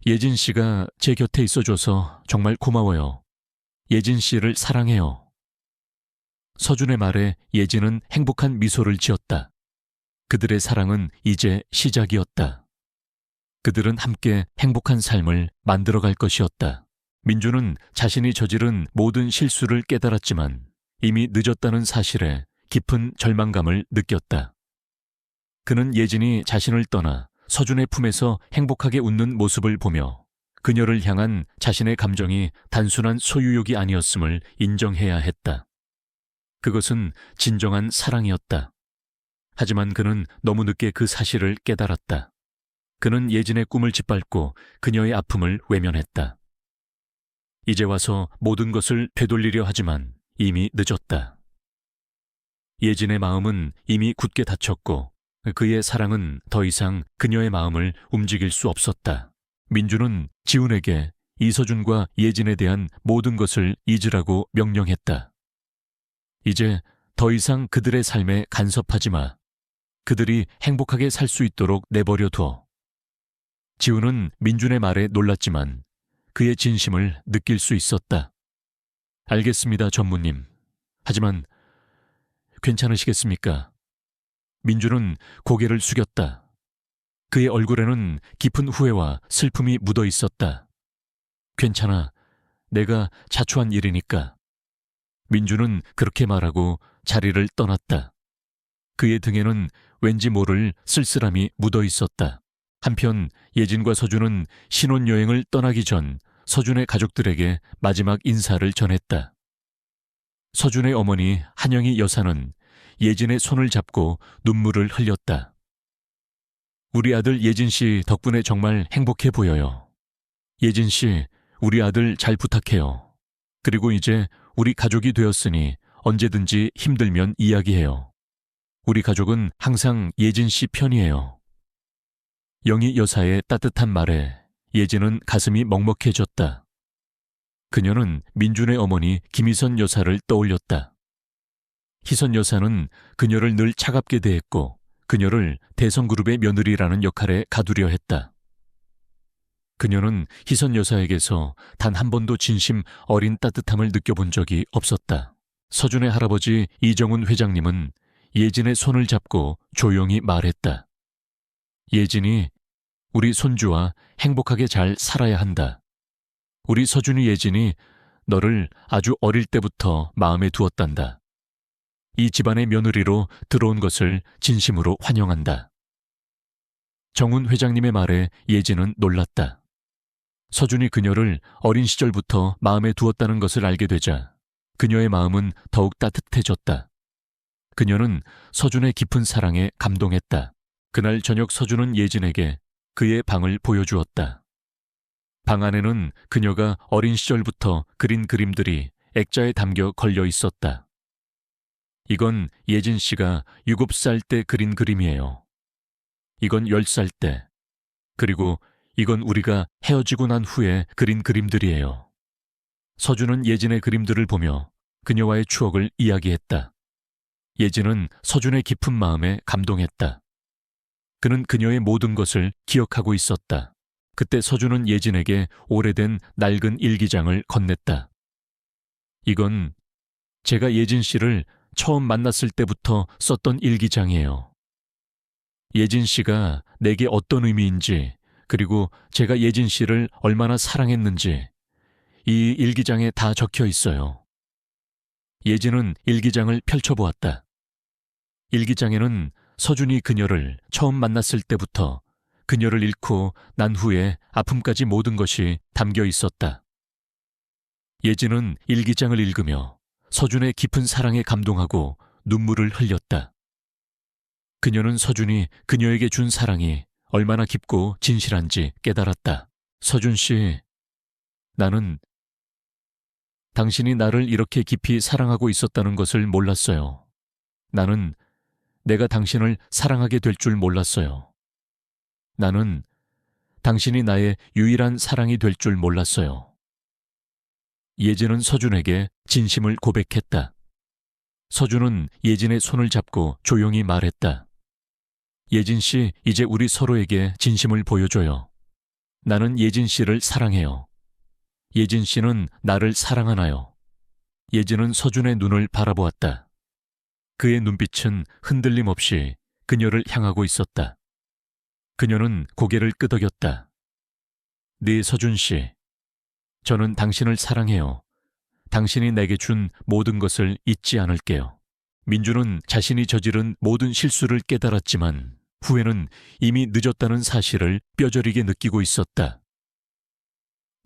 S1: 예진 씨가 제 곁에 있어줘서 정말 고마워요. 예진 씨를 사랑해요. 서준의 말에 예진은 행복한 미소를 지었다. 그들의 사랑은 이제 시작이었다. 그들은 함께 행복한 삶을 만들어갈 것이었다. 민주는 자신이 저지른 모든 실수를 깨달았지만 이미 늦었다는 사실에 깊은 절망감을 느꼈다. 그는 예진이 자신을 떠나 서준의 품에서 행복하게 웃는 모습을 보며 그녀를 향한 자신의 감정이 단순한 소유욕이 아니었음을 인정해야 했다. 그것은 진정한 사랑이었다. 하지만 그는 너무 늦게 그 사실을 깨달았다. 그는 예진의 꿈을 짓밟고 그녀의 아픔을 외면했다. 이제 와서 모든 것을 되돌리려 하지만 이미 늦었다. 예진의 마음은 이미 굳게 닫혔고 그의 사랑은 더 이상 그녀의 마음을 움직일 수 없었다. 민주는 지훈에게 이서준과 예진에 대한 모든 것을 잊으라고 명령했다. 이제 더 이상 그들의 삶에 간섭하지 마. 그들이 행복하게 살 수 있도록 내버려 둬. 지훈은 민준의 말에 놀랐지만 그의 진심을 느낄 수 있었다. 알겠습니다, 전무님. 하지만 괜찮으시겠습니까? 민준은 고개를 숙였다. 그의 얼굴에는 깊은 후회와 슬픔이 묻어 있었다. 괜찮아. 내가 자초한 일이니까. 민준은 그렇게 말하고 자리를 떠났다. 그의 등에는 왠지 모를 쓸쓸함이 묻어 있었다. 한편 예진과 서준은 신혼여행을 떠나기 전 서준의 가족들에게 마지막 인사를 전했다. 서준의 어머니 한영희 여사는 예진의 손을 잡고 눈물을 흘렸다. 우리 아들 예진 씨 덕분에 정말 행복해 보여요. 예진 씨, 우리 아들 잘 부탁해요. 그리고 이제 우리 가족이 되었으니 언제든지 힘들면 이야기해요. 우리 가족은 항상 예진 씨 편이에요. 영희 여사의 따뜻한 말에 예진은 가슴이 먹먹해졌다. 그녀는 민준의 어머니 김희선 여사를 떠올렸다. 희선 여사는 그녀를 늘 차갑게 대했고 그녀를 대성그룹의 며느리라는 역할에 가두려 했다. 그녀는 희선 여사에게서 단 한 번도 진심 어린 따뜻함을 느껴본 적이 없었다. 서준의 할아버지 이정훈 회장님은 예진의 손을 잡고 조용히 말했다. 예진이 우리 손주와 행복하게 잘 살아야 한다. 우리 서준이 예진이 너를 아주 어릴 때부터 마음에 두었단다. 이 집안의 며느리로 들어온 것을 진심으로 환영한다. 정훈 회장님의 말에 예진은 놀랐다. 서준이 그녀를 어린 시절부터 마음에 두었다는 것을 알게 되자 그녀의 마음은 더욱 따뜻해졌다. 그녀는 서준의 깊은 사랑에 감동했다. 그날 저녁 서준은 예진에게 그의 방을 보여주었다. 방 안에는 그녀가 어린 시절부터 그린 그림들이 액자에 담겨 걸려 있었다. 이건 예진 씨가 7살 때 그린 그림이에요. 이건 10살 때, 그리고 이건 우리가 헤어지고 난 후에 그린 그림들이에요. 서준은 예진의 그림들을 보며 그녀와의 추억을 이야기했다. 예진은 서준의 깊은 마음에 감동했다. 그는 그녀의 모든 것을 기억하고 있었다. 그때 서준은 예진에게 오래된 낡은 일기장을 건넸다. 이건 제가 예진 씨를 처음 만났을 때부터 썼던 일기장이에요. 예진 씨가 내게 어떤 의미인지, 그리고 제가 예진 씨를 얼마나 사랑했는지 이 일기장에 다 적혀 있어요. 예진은 일기장을 펼쳐보았다. 일기장에는 서준이 그녀를 처음 만났을 때부터 그녀를 잃고 난 후에 아픔까지 모든 것이 담겨 있었다. 예진은 일기장을 읽으며 서준의 깊은 사랑에 감동하고 눈물을 흘렸다. 그녀는 서준이 그녀에게 준 사랑이 얼마나 깊고 진실한지 깨달았다. 서준 씨, 나는 당신이 나를 이렇게 깊이 사랑하고 있었다는 것을 몰랐어요. 나는 내가 당신을 사랑하게 될 줄 몰랐어요. 나는 당신이 나의 유일한 사랑이 될 줄 몰랐어요. 예진은 서준에게 진심을 고백했다. 서준은 예진의 손을 잡고 조용히 말했다. 예진 씨, 이제 우리 서로에게 진심을 보여줘요. 나는 예진 씨를 사랑해요. 예진 씨는 나를 사랑하나요? 예진은 서준의 눈을 바라보았다. 그의 눈빛은 흔들림 없이 그녀를 향하고 있었다. 그녀는 고개를 끄덕였다. 네, 서준 씨. 저는 당신을 사랑해요. 당신이 내게 준 모든 것을 잊지 않을게요. 민주는 자신이 저지른 모든 실수를 깨달았지만 후회는 이미 늦었다는 사실을 뼈저리게 느끼고 있었다.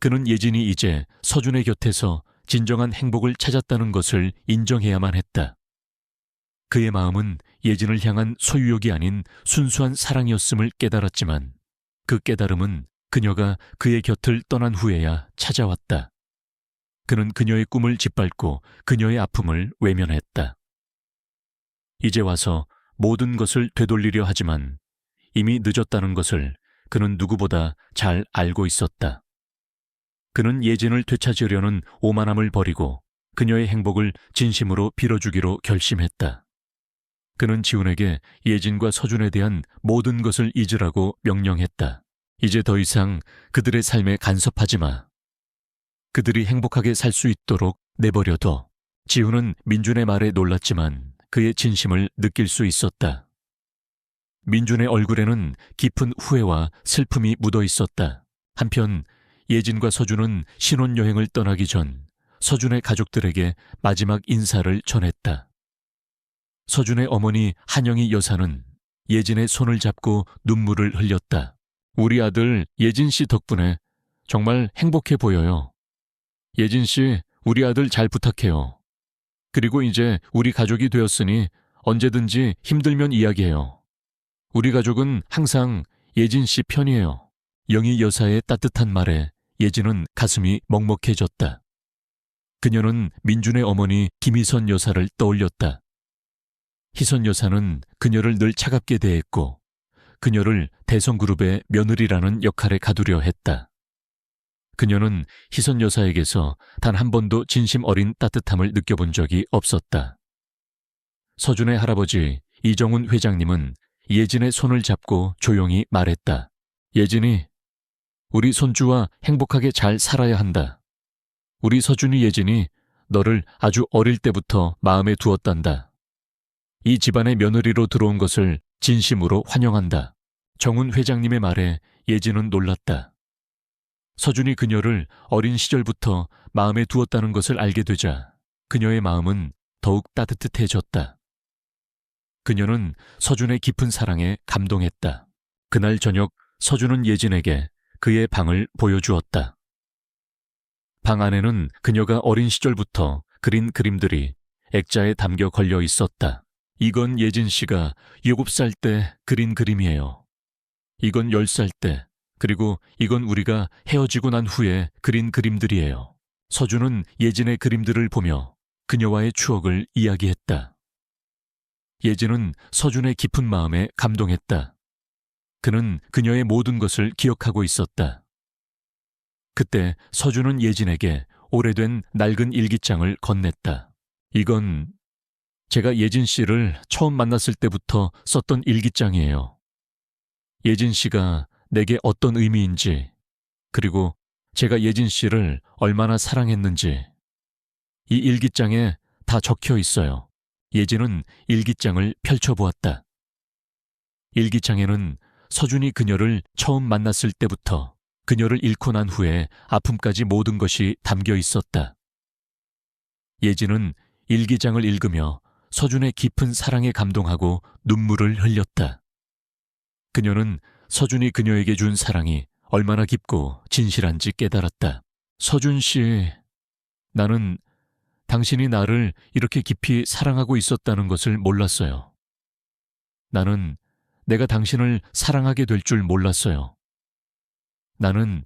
S1: 그는 예진이 이제 서준의 곁에서 진정한 행복을 찾았다는 것을 인정해야만 했다. 그의 마음은 예진을 향한 소유욕이 아닌 순수한 사랑이었음을 깨달았지만 그 깨달음은 그녀가 그의 곁을 떠난 후에야 찾아왔다. 그는 그녀의 꿈을 짓밟고 그녀의 아픔을 외면했다. 이제 와서 모든 것을 되돌리려 하지만 이미 늦었다는 것을 그는 누구보다 잘 알고 있었다. 그는 예진을 되찾으려는 오만함을 버리고 그녀의 행복을 진심으로 빌어주기로 결심했다. 그는 지훈에게 예진과 서준에 대한 모든 것을 잊으라고 명령했다. 이제 더 이상 그들의 삶에 간섭하지 마. 그들이 행복하게 살 수 있도록 내버려둬. 지훈은 민준의 말에 놀랐지만 그의 진심을 느낄 수 있었다. 민준의 얼굴에는 깊은 후회와 슬픔이 묻어 있었다. 한편 예진과 서준은 신혼여행을 떠나기 전 서준의 가족들에게 마지막 인사를 전했다. 서준의 어머니 한영희 여사는 예진의 손을 잡고 눈물을 흘렸다. 우리 아들 예진 씨 덕분에 정말 행복해 보여요. 예진 씨, 우리 아들 잘 부탁해요. 그리고 이제 우리 가족이 되었으니 언제든지 힘들면 이야기해요. 우리 가족은 항상 예진 씨 편이에요. 영희 여사의 따뜻한 말에 예진은 가슴이 먹먹해졌다. 그녀는 민준의 어머니 김희선 여사를 떠올렸다. 희선 여사는 그녀를 늘 차갑게 대했고 그녀를 대성그룹의 며느리라는 역할에 가두려 했다. 그녀는 희선 여사에게서 단 한 번도 진심 어린 따뜻함을 느껴본 적이 없었다. 서준의 할아버지 이정훈 회장님은 예진의 손을 잡고 조용히 말했다. 예진이, 우리 손주와 행복하게 잘 살아야 한다. 우리 서준이 예진이 너를 아주 어릴 때부터 마음에 두었단다. 이 집안의 며느리로 들어온 것을 진심으로 환영한다. 정훈 회장님의 말에 예진은 놀랐다. 서준이 그녀를 어린 시절부터 마음에 두었다는 것을 알게 되자 그녀의 마음은 더욱 따뜻해졌다. 그녀는 서준의 깊은 사랑에 감동했다. 그날 저녁 서준은 예진에게 그의 방을 보여주었다. 방 안에는 그녀가 어린 시절부터 그린 그림들이 액자에 담겨 걸려 있었다. 이건 예진 씨가 7살 때 그린 그림이에요. 이건 10살 때, 그리고 이건 우리가 헤어지고 난 후에 그린 그림들이에요. 서준은 예진의 그림들을 보며 그녀와의 추억을 이야기했다. 예진은 서준의 깊은 마음에 감동했다. 그는 그녀의 모든 것을 기억하고 있었다. 그때 서준은 예진에게 오래된 낡은 일기장을 건넸다. 이건 제가 예진 씨를 처음 만났을 때부터 썼던 일기장이에요. 예진 씨가 내게 어떤 의미인지, 그리고 제가 예진 씨를 얼마나 사랑했는지 이 일기장에 다 적혀 있어요. 예진은 일기장을 펼쳐보았다. 일기장에는 서준이 그녀를 처음 만났을 때부터 그녀를 잃고 난 후에 아픔까지 모든 것이 담겨 있었다. 예진은 일기장을 읽으며 서준의 깊은 사랑에 감동하고 눈물을 흘렸다. 그녀는 서준이 그녀에게 준 사랑이 얼마나 깊고 진실한지 깨달았다. 서준 씨, 나는 당신이 나를 이렇게 깊이 사랑하고 있었다는 것을 몰랐어요. 나는 내가 당신을 사랑하게 될 줄 몰랐어요. 나는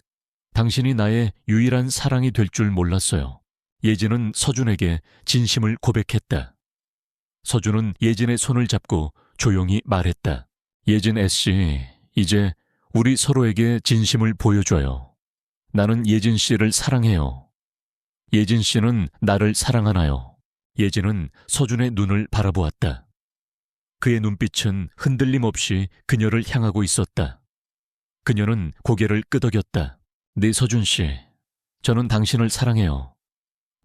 S1: 당신이 나의 유일한 사랑이 될 줄 몰랐어요. 예진은 서준에게 진심을 고백했다. 서준은 예진의 손을 잡고 조용히 말했다. 예진 애씨, 이제 우리 서로에게 진심을 보여줘요. 나는 예진 씨를 사랑해요. 예진 씨는 나를 사랑하나요? 예진은 서준의 눈을 바라보았다. 그의 눈빛은 흔들림 없이 그녀를 향하고 있었다. 그녀는 고개를 끄덕였다. 네, 서준 씨, 저는 당신을 사랑해요.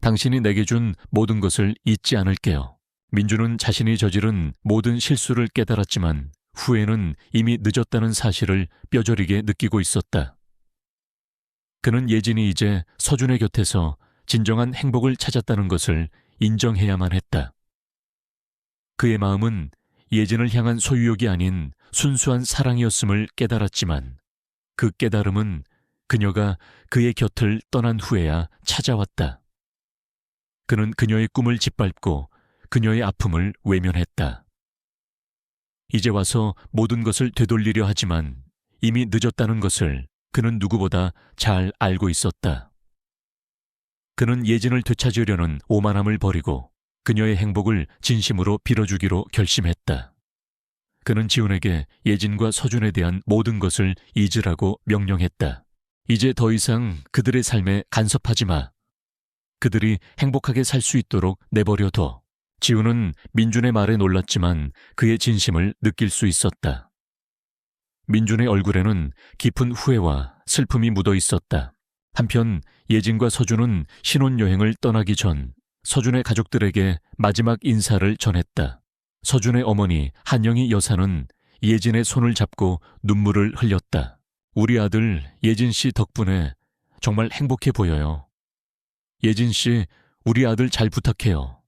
S1: 당신이 내게 준 모든 것을 잊지 않을게요. 민주는 자신이 저지른 모든 실수를 깨달았지만 후회는 이미 늦었다는 사실을 뼈저리게 느끼고 있었다. 그는 예진이 이제 서준의 곁에서 진정한 행복을 찾았다는 것을 인정해야만 했다. 그의 마음은 예진을 향한 소유욕이 아닌 순수한 사랑이었음을 깨달았지만 그 깨달음은 그녀가 그의 곁을 떠난 후에야 찾아왔다. 그는 그녀의 꿈을 짓밟고 그녀의 아픔을 외면했다. 이제 와서 모든 것을 되돌리려 하지만 이미 늦었다는 것을 그는 누구보다 잘 알고 있었다. 그는 예진을 되찾으려는 오만함을 버리고 그녀의 행복을 진심으로 빌어주기로 결심했다. 그는 지훈에게 예진과 서준에 대한 모든 것을 잊으라고 명령했다. 이제 더 이상 그들의 삶에 간섭하지 마. 그들이 행복하게 살 수 있도록 내버려둬. 지훈은 민준의 말에 놀랐지만 그의 진심을 느낄 수 있었다. 민준의 얼굴에는 깊은 후회와 슬픔이 묻어 있었다. 한편 예진과 서준은 신혼여행을 떠나기 전 서준의 가족들에게 마지막 인사를 전했다. 서준의 어머니 한영희 여사는 예진의 손을 잡고 눈물을 흘렸다. 우리 아들 예진 씨 덕분에 정말 행복해 보여요. 예진 씨, 우리 아들 잘 부탁해요.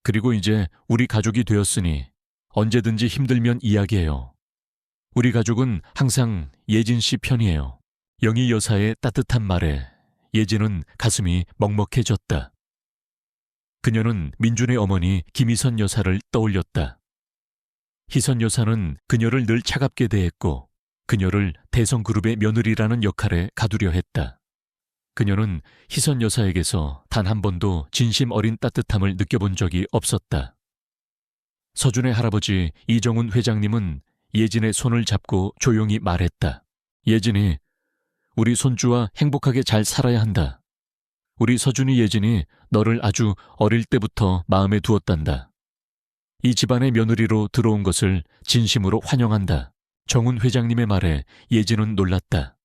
S1: 그리고 이제 우리 가족이 되었으니 언제든지 힘들면 이야기해요. 우리 가족은 항상 예진 씨 편이에요. 영희 여사의 따뜻한 말에 예진은 가슴이 먹먹해졌다. 그녀는 민준의 어머니 김희선 여사를 떠올렸다. 희선 여사는 그녀를 늘 차갑게 대했고 그녀를 대성그룹의 며느리라는 역할에 가두려 했다. 그녀는 희선 여사에게서 단 한 번도 진심 어린 따뜻함을 느껴본 적이 없었다. 서준의 할아버지 이정훈 회장님은 예진의 손을 잡고 조용히 말했다. 예진이, 우리 손주와 행복하게 잘 살아야 한다. 우리 서준이 예진이 너를 아주 어릴 때부터 마음에 두었단다. 이 집안의 며느리로 들어온 것을 진심으로 환영한다. 정훈 회장님의 말에 예진은 놀랐다.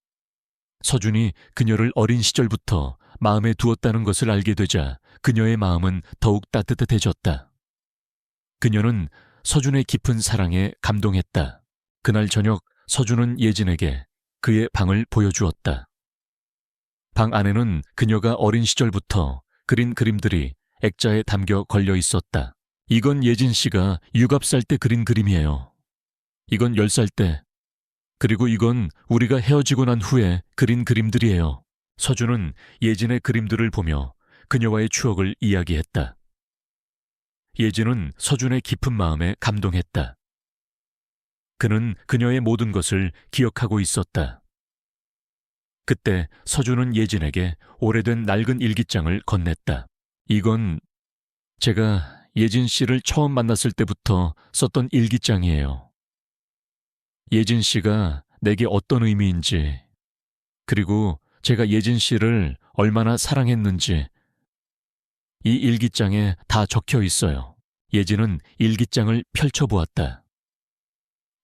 S1: 서준이 그녀를 어린 시절부터 마음에 두었다는 것을 알게 되자 그녀의 마음은 더욱 따뜻해졌다. 그녀는 서준의 깊은 사랑에 감동했다. 그날 저녁 서준은 예진에게 그의 방을 보여주었다. 방 안에는 그녀가 어린 시절부터 그린 그림들이 액자에 담겨 걸려 있었다. 이건 예진 씨가 유갑살 때 그린 그림이에요. 이건 10살 때, 그리고 이건 우리가 헤어지고 난 후에 그린 그림들이에요. 서준은 예진의 그림들을 보며 그녀와의 추억을 이야기했다. 예진은 서준의 깊은 마음에 감동했다. 그는 그녀의 모든 것을 기억하고 있었다. 그때 서준은 예진에게 오래된 낡은 일기장을 건넸다. 이건 제가 예진 씨를 처음 만났을 때부터 썼던 일기장이에요. 예진 씨가 내게 어떤 의미인지, 그리고 제가 예진 씨를 얼마나 사랑했는지 이 일기장에 다 적혀 있어요. 예진은 일기장을 펼쳐보았다.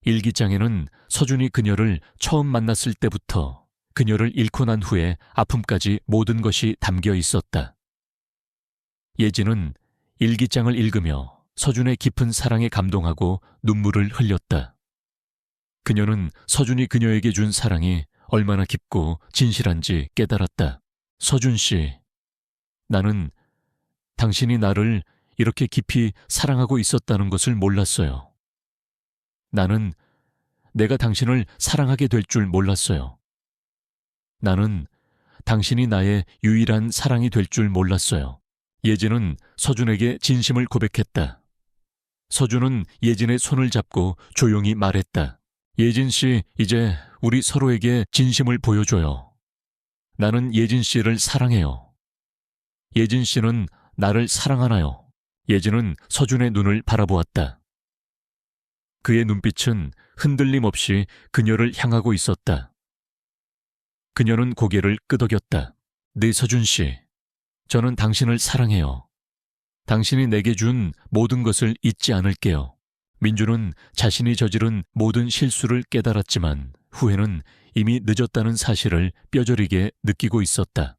S1: 일기장에는 서준이 그녀를 처음 만났을 때부터 그녀를 잃고 난 후에 아픔까지 모든 것이 담겨 있었다. 예진은 일기장을 읽으며 서준의 깊은 사랑에 감동하고 눈물을 흘렸다. 그녀는 서준이 그녀에게 준 사랑이 얼마나 깊고 진실한지 깨달았다. 서준 씨, 나는 당신이 나를 이렇게 깊이 사랑하고 있었다는 것을 몰랐어요. 나는 내가 당신을 사랑하게 될 줄 몰랐어요. 나는 당신이 나의 유일한 사랑이 될 줄 몰랐어요. 예진은 서준에게 진심을 고백했다. 서준은 예진의 손을 잡고 조용히 말했다. 예진 씨, 이제 우리 서로에게 진심을 보여줘요. 나는 예진 씨를 사랑해요. 예진 씨는 나를 사랑하나요? 예진은 서준의 눈을 바라보았다. 그의 눈빛은 흔들림 없이 그녀를 향하고 있었다. 그녀는 고개를 끄덕였다. 네, 서준 씨. 저는 당신을 사랑해요. 당신이 내게 준 모든 것을 잊지 않을게요. 민주는 자신이 저지른 모든 실수를 깨달았지만 후회는 이미 늦었다는 사실을 뼈저리게 느끼고 있었다.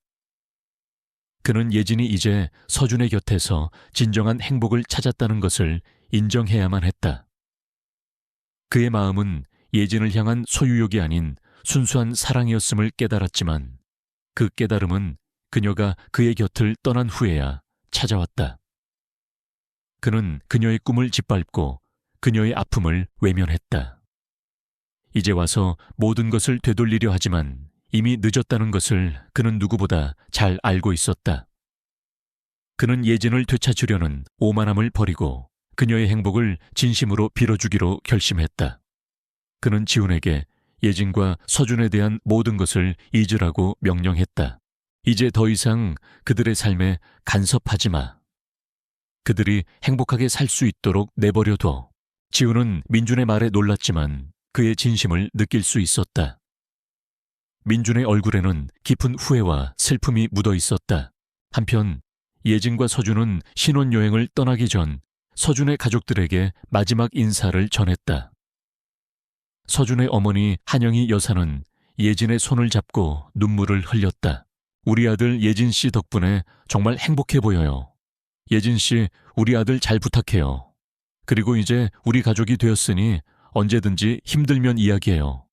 S1: 그는 예진이 이제 서준의 곁에서 진정한 행복을 찾았다는 것을 인정해야만 했다. 그의 마음은 예진을 향한 소유욕이 아닌 순수한 사랑이었음을 깨달았지만 그 깨달음은 그녀가 그의 곁을 떠난 후에야 찾아왔다. 그는 그녀의 꿈을 짓밟고 그녀의 아픔을 외면했다. 이제 와서 모든 것을 되돌리려 하지만 이미 늦었다는 것을 그는 누구보다 잘 알고 있었다. 그는 예진을 되찾으려는 오만함을 버리고 그녀의 행복을 진심으로 빌어주기로 결심했다. 그는 지훈에게 예진과 서준에 대한 모든 것을 잊으라고 명령했다. 이제 더 이상 그들의 삶에 간섭하지 마. 그들이 행복하게 살 수 있도록 내버려둬. 지훈은 민준의 말에 놀랐지만 그의 진심을 느낄 수 있었다. 민준의 얼굴에는 깊은 후회와 슬픔이 묻어 있었다. 한편 예진과 서준은 신혼여행을 떠나기 전 서준의 가족들에게 마지막 인사를 전했다. 서준의 어머니 한영희 여사는 예진의 손을 잡고 눈물을 흘렸다. 우리 아들 예진 씨 덕분에 정말 행복해 보여요. 예진 씨, 우리 아들 잘 부탁해요. 그리고 이제 우리 가족이 되었으니 언제든지 힘들면 이야기해요.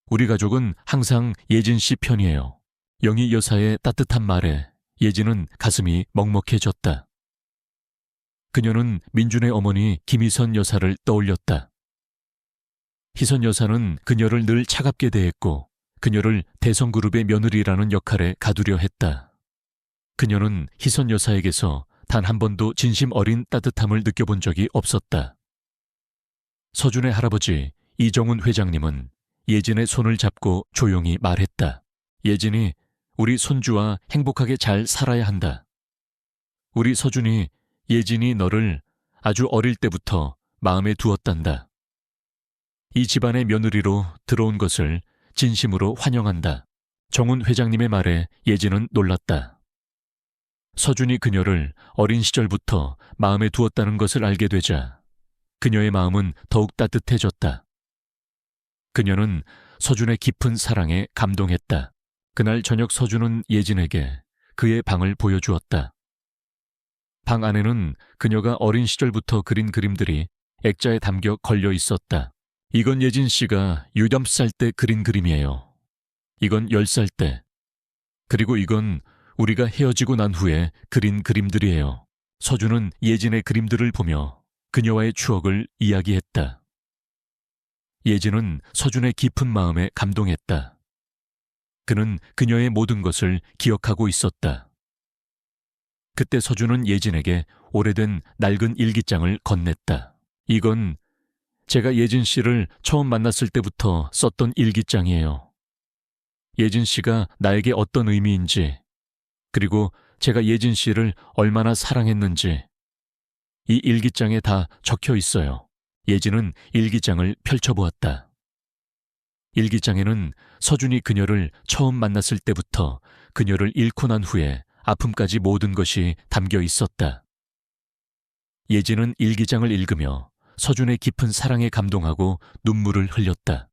S1: 우리 가족은 항상 예진 씨 편이에요. 영희 여사의 따뜻한 말에 예진은 가슴이 먹먹해졌다. 그녀는 민준의 어머니 김희선 여사를 떠올렸다. 희선 여사는 그녀를 늘 차갑게 대했고 그녀를 대성그룹의 며느리라는 역할에 가두려 했다. 그녀는 희선 여사에게서 단 한 번도 진심 어린 따뜻함을 느껴본 적이 없었다. 서준의 할아버지 이정훈 회장님은 예진의 손을 잡고 조용히 말했다. 예진이 우리 손주와 행복하게 잘 살아야 한다. 우리 서준이 예진이 너를 아주 어릴 때부터 마음에 두었단다. 이 집안의 며느리로 들어온 것을 진심으로 환영한다. 정훈 회장님의 말에 예진은 놀랐다. 서준이 그녀를 어린 시절부터 마음에 두었다는 것을 알게 되자 그녀의 마음은 더욱 따뜻해졌다. 그녀는 서준의 깊은 사랑에 감동했다. 그날 저녁 서준은 예진에게 그의 방을 보여주었다. 방 안에는 그녀가 어린 시절부터 그린 그림들이 액자에 담겨 걸려 있었다. 이건 예진 씨가 유담살 때 그린 그림이에요. 이건 10살 때. 그리고 이건 우리가 헤어지고 난 후에 그린 그림들이에요. 서준은 예진의 그림들을 보며 그녀와의 추억을 이야기했다. 예진은 서준의 깊은 마음에 감동했다. 그는 그녀의 모든 것을 기억하고 있었다. 그때 서준은 예진에게 오래된 낡은 일기장을 건넸다. 이건 제가 예진 씨를 처음 만났을 때부터 썼던 일기장이에요. 예진 씨가 나에게 어떤 의미인지, 그리고 제가 예진 씨를 얼마나 사랑했는지 이 일기장에 다 적혀 있어요. 예진은 일기장을 펼쳐보았다. 일기장에는 서준이 그녀를 처음 만났을 때부터 그녀를 잃고 난 후에 아픔까지 모든 것이 담겨 있었다. 예진은 일기장을 읽으며 서준의 깊은 사랑에 감동하고 눈물을 흘렸다.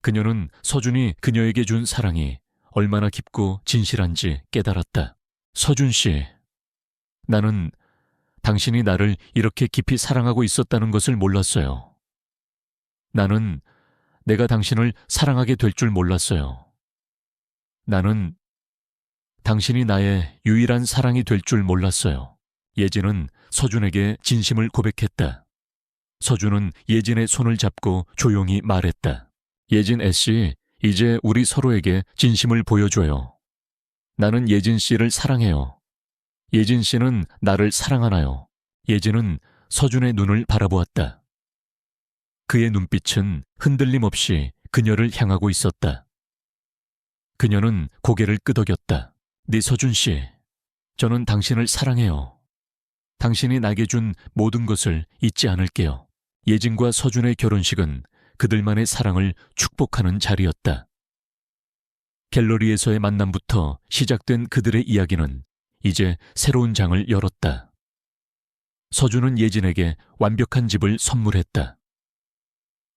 S1: 그녀는 서준이 그녀에게 준 사랑이 얼마나 깊고 진실한지 깨달았다. 서준 씨, 나는 당신이 나를 이렇게 깊이 사랑하고 있었다는 것을 몰랐어요. 나는 내가 당신을 사랑하게 될 줄 몰랐어요. 나는 당신이 나의 유일한 사랑이 될 줄 몰랐어요. 예진은 서준에게 진심을 고백했다. 서준은 예진의 손을 잡고 조용히 말했다. 예진 애씨, 이제 우리 서로에게 진심을 보여줘요. 나는 예진 씨를 사랑해요. 예진 씨는 나를 사랑하나요? 예진은 서준의 눈을 바라보았다. 그의 눈빛은 흔들림 없이 그녀를 향하고 있었다. 그녀는 고개를 끄덕였다. 네 서준 씨, 저는 당신을 사랑해요. 당신이 나에게 준 모든 것을 잊지 않을게요. 예진과 서준의 결혼식은 그들만의 사랑을 축복하는 자리였다. 갤러리에서의 만남부터 시작된 그들의 이야기는 이제 새로운 장을 열었다. 서준은 예진에게 완벽한 집을 선물했다.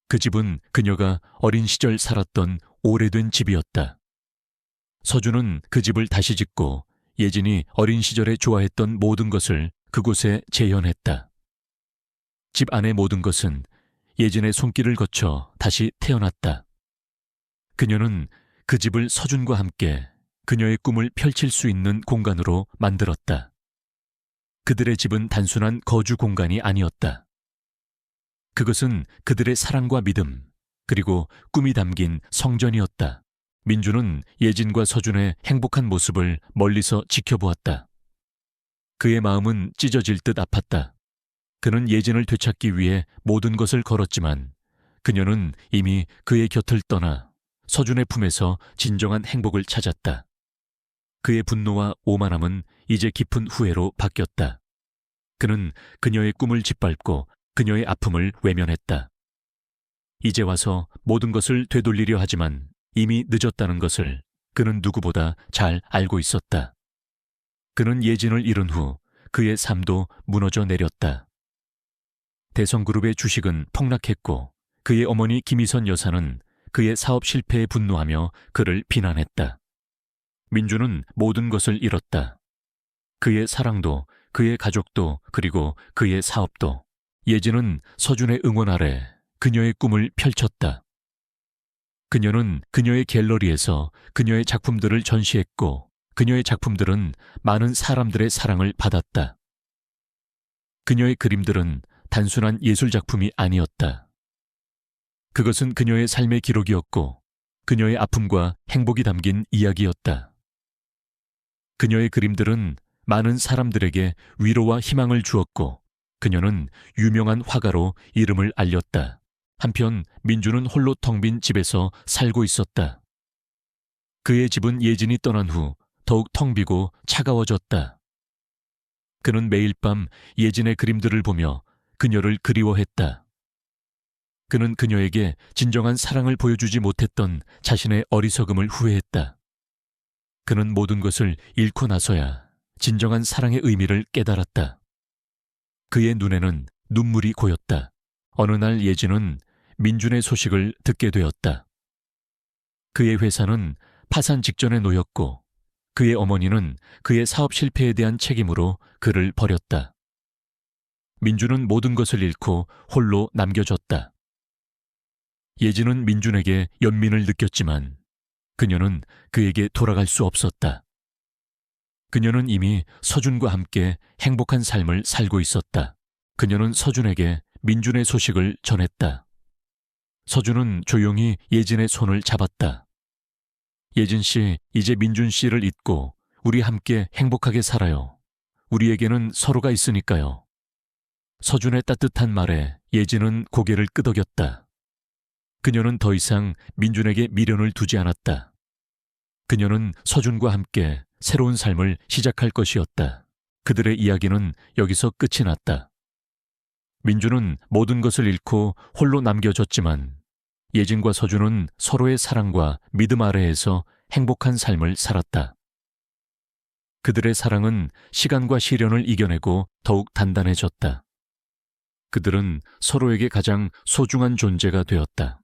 S1: 그 집은 그녀가 어린 시절 살았던 오래된 집이었다. 서준은 그 집을 다시 짓고 예진이 어린 시절에 좋아했던 모든 것을 그곳에 재현했다. 집 안의 모든 것은 예진의 손길을 거쳐 다시 태어났다. 그녀는 그 집을 서준과 함께 그녀의 꿈을 펼칠 수 있는 공간으로 만들었다. 그들의 집은 단순한 거주 공간이 아니었다. 그것은 그들의 사랑과 믿음, 그리고 꿈이 담긴 성전이었다. 민주는 예진과 서준의 행복한 모습을 멀리서 지켜보았다. 그의 마음은 찢어질 듯 아팠다. 그는 예진을 되찾기 위해 모든 것을 걸었지만 그녀는 이미 그의 곁을 떠나 서준의 품에서 진정한 행복을 찾았다. 그의 분노와 오만함은 이제 깊은 후회로 바뀌었다. 그는 그녀의 꿈을 짓밟고 그녀의 아픔을 외면했다. 이제 와서 모든 것을 되돌리려 하지만 이미 늦었다는 것을 그는 누구보다 잘 알고 있었다. 그는 예진을 잃은 후 그의 삶도 무너져 내렸다. 대성그룹의 주식은 폭락했고 그의 어머니 김희선 여사는 그의 사업 실패에 분노하며 그를 비난했다. 민주는 모든 것을 잃었다. 그의 사랑도, 그의 가족도, 그리고 그의 사업도. 예진은 서준의 응원 아래 그녀의 꿈을 펼쳤다. 그녀는 그녀의 갤러리에서 그녀의 작품들을 전시했고 그녀의 작품들은 많은 사람들의 사랑을 받았다. 그녀의 그림들은 단순한 예술 작품이 아니었다. 그것은 그녀의 삶의 기록이었고 그녀의 아픔과 행복이 담긴 이야기였다. 그녀의 그림들은 많은 사람들에게 위로와 희망을 주었고 그녀는 유명한 화가로 이름을 알렸다. 한편 민주는 홀로 텅 빈 집에서 살고 있었다. 그의 집은 예진이 떠난 후 더욱 텅 비고 차가워졌다. 그는 매일 밤 예진의 그림들을 보며 그녀를 그리워했다. 그는 그녀에게 진정한 사랑을 보여주지 못했던 자신의 어리석음을 후회했다. 그는 모든 것을 잃고 나서야 진정한 사랑의 의미를 깨달았다. 그의 눈에는 눈물이 고였다. 어느 날 예진은 민준의 소식을 듣게 되었다. 그의 회사는 파산 직전에 놓였고 그의 어머니는 그의 사업 실패에 대한 책임으로 그를 버렸다. 민준은 모든 것을 잃고 홀로 남겨졌다. 예진은 민준에게 연민을 느꼈지만 그녀는 그에게 돌아갈 수 없었다. 그녀는 이미 서준과 함께 행복한 삶을 살고 있었다. 그녀는 서준에게 민준의 소식을 전했다. 서준은 조용히 예진의 손을 잡았다. 예진 씨, 이제 민준 씨를 잊고 우리 함께 행복하게 살아요. 우리에게는 서로가 있으니까요. 서준의 따뜻한 말에 예진은 고개를 끄덕였다. 그녀는 더 이상 민준에게 미련을 두지 않았다. 그녀는 서준과 함께 새로운 삶을 시작할 것이었다. 그들의 이야기는 여기서 끝이 났다. 민준은 모든 것을 잃고 홀로 남겨졌지만 예진과 서준은 서로의 사랑과 믿음 아래에서 행복한 삶을 살았다. 그들의 사랑은 시간과 시련을 이겨내고 더욱 단단해졌다. 그들은 서로에게 가장 소중한 존재가 되었다.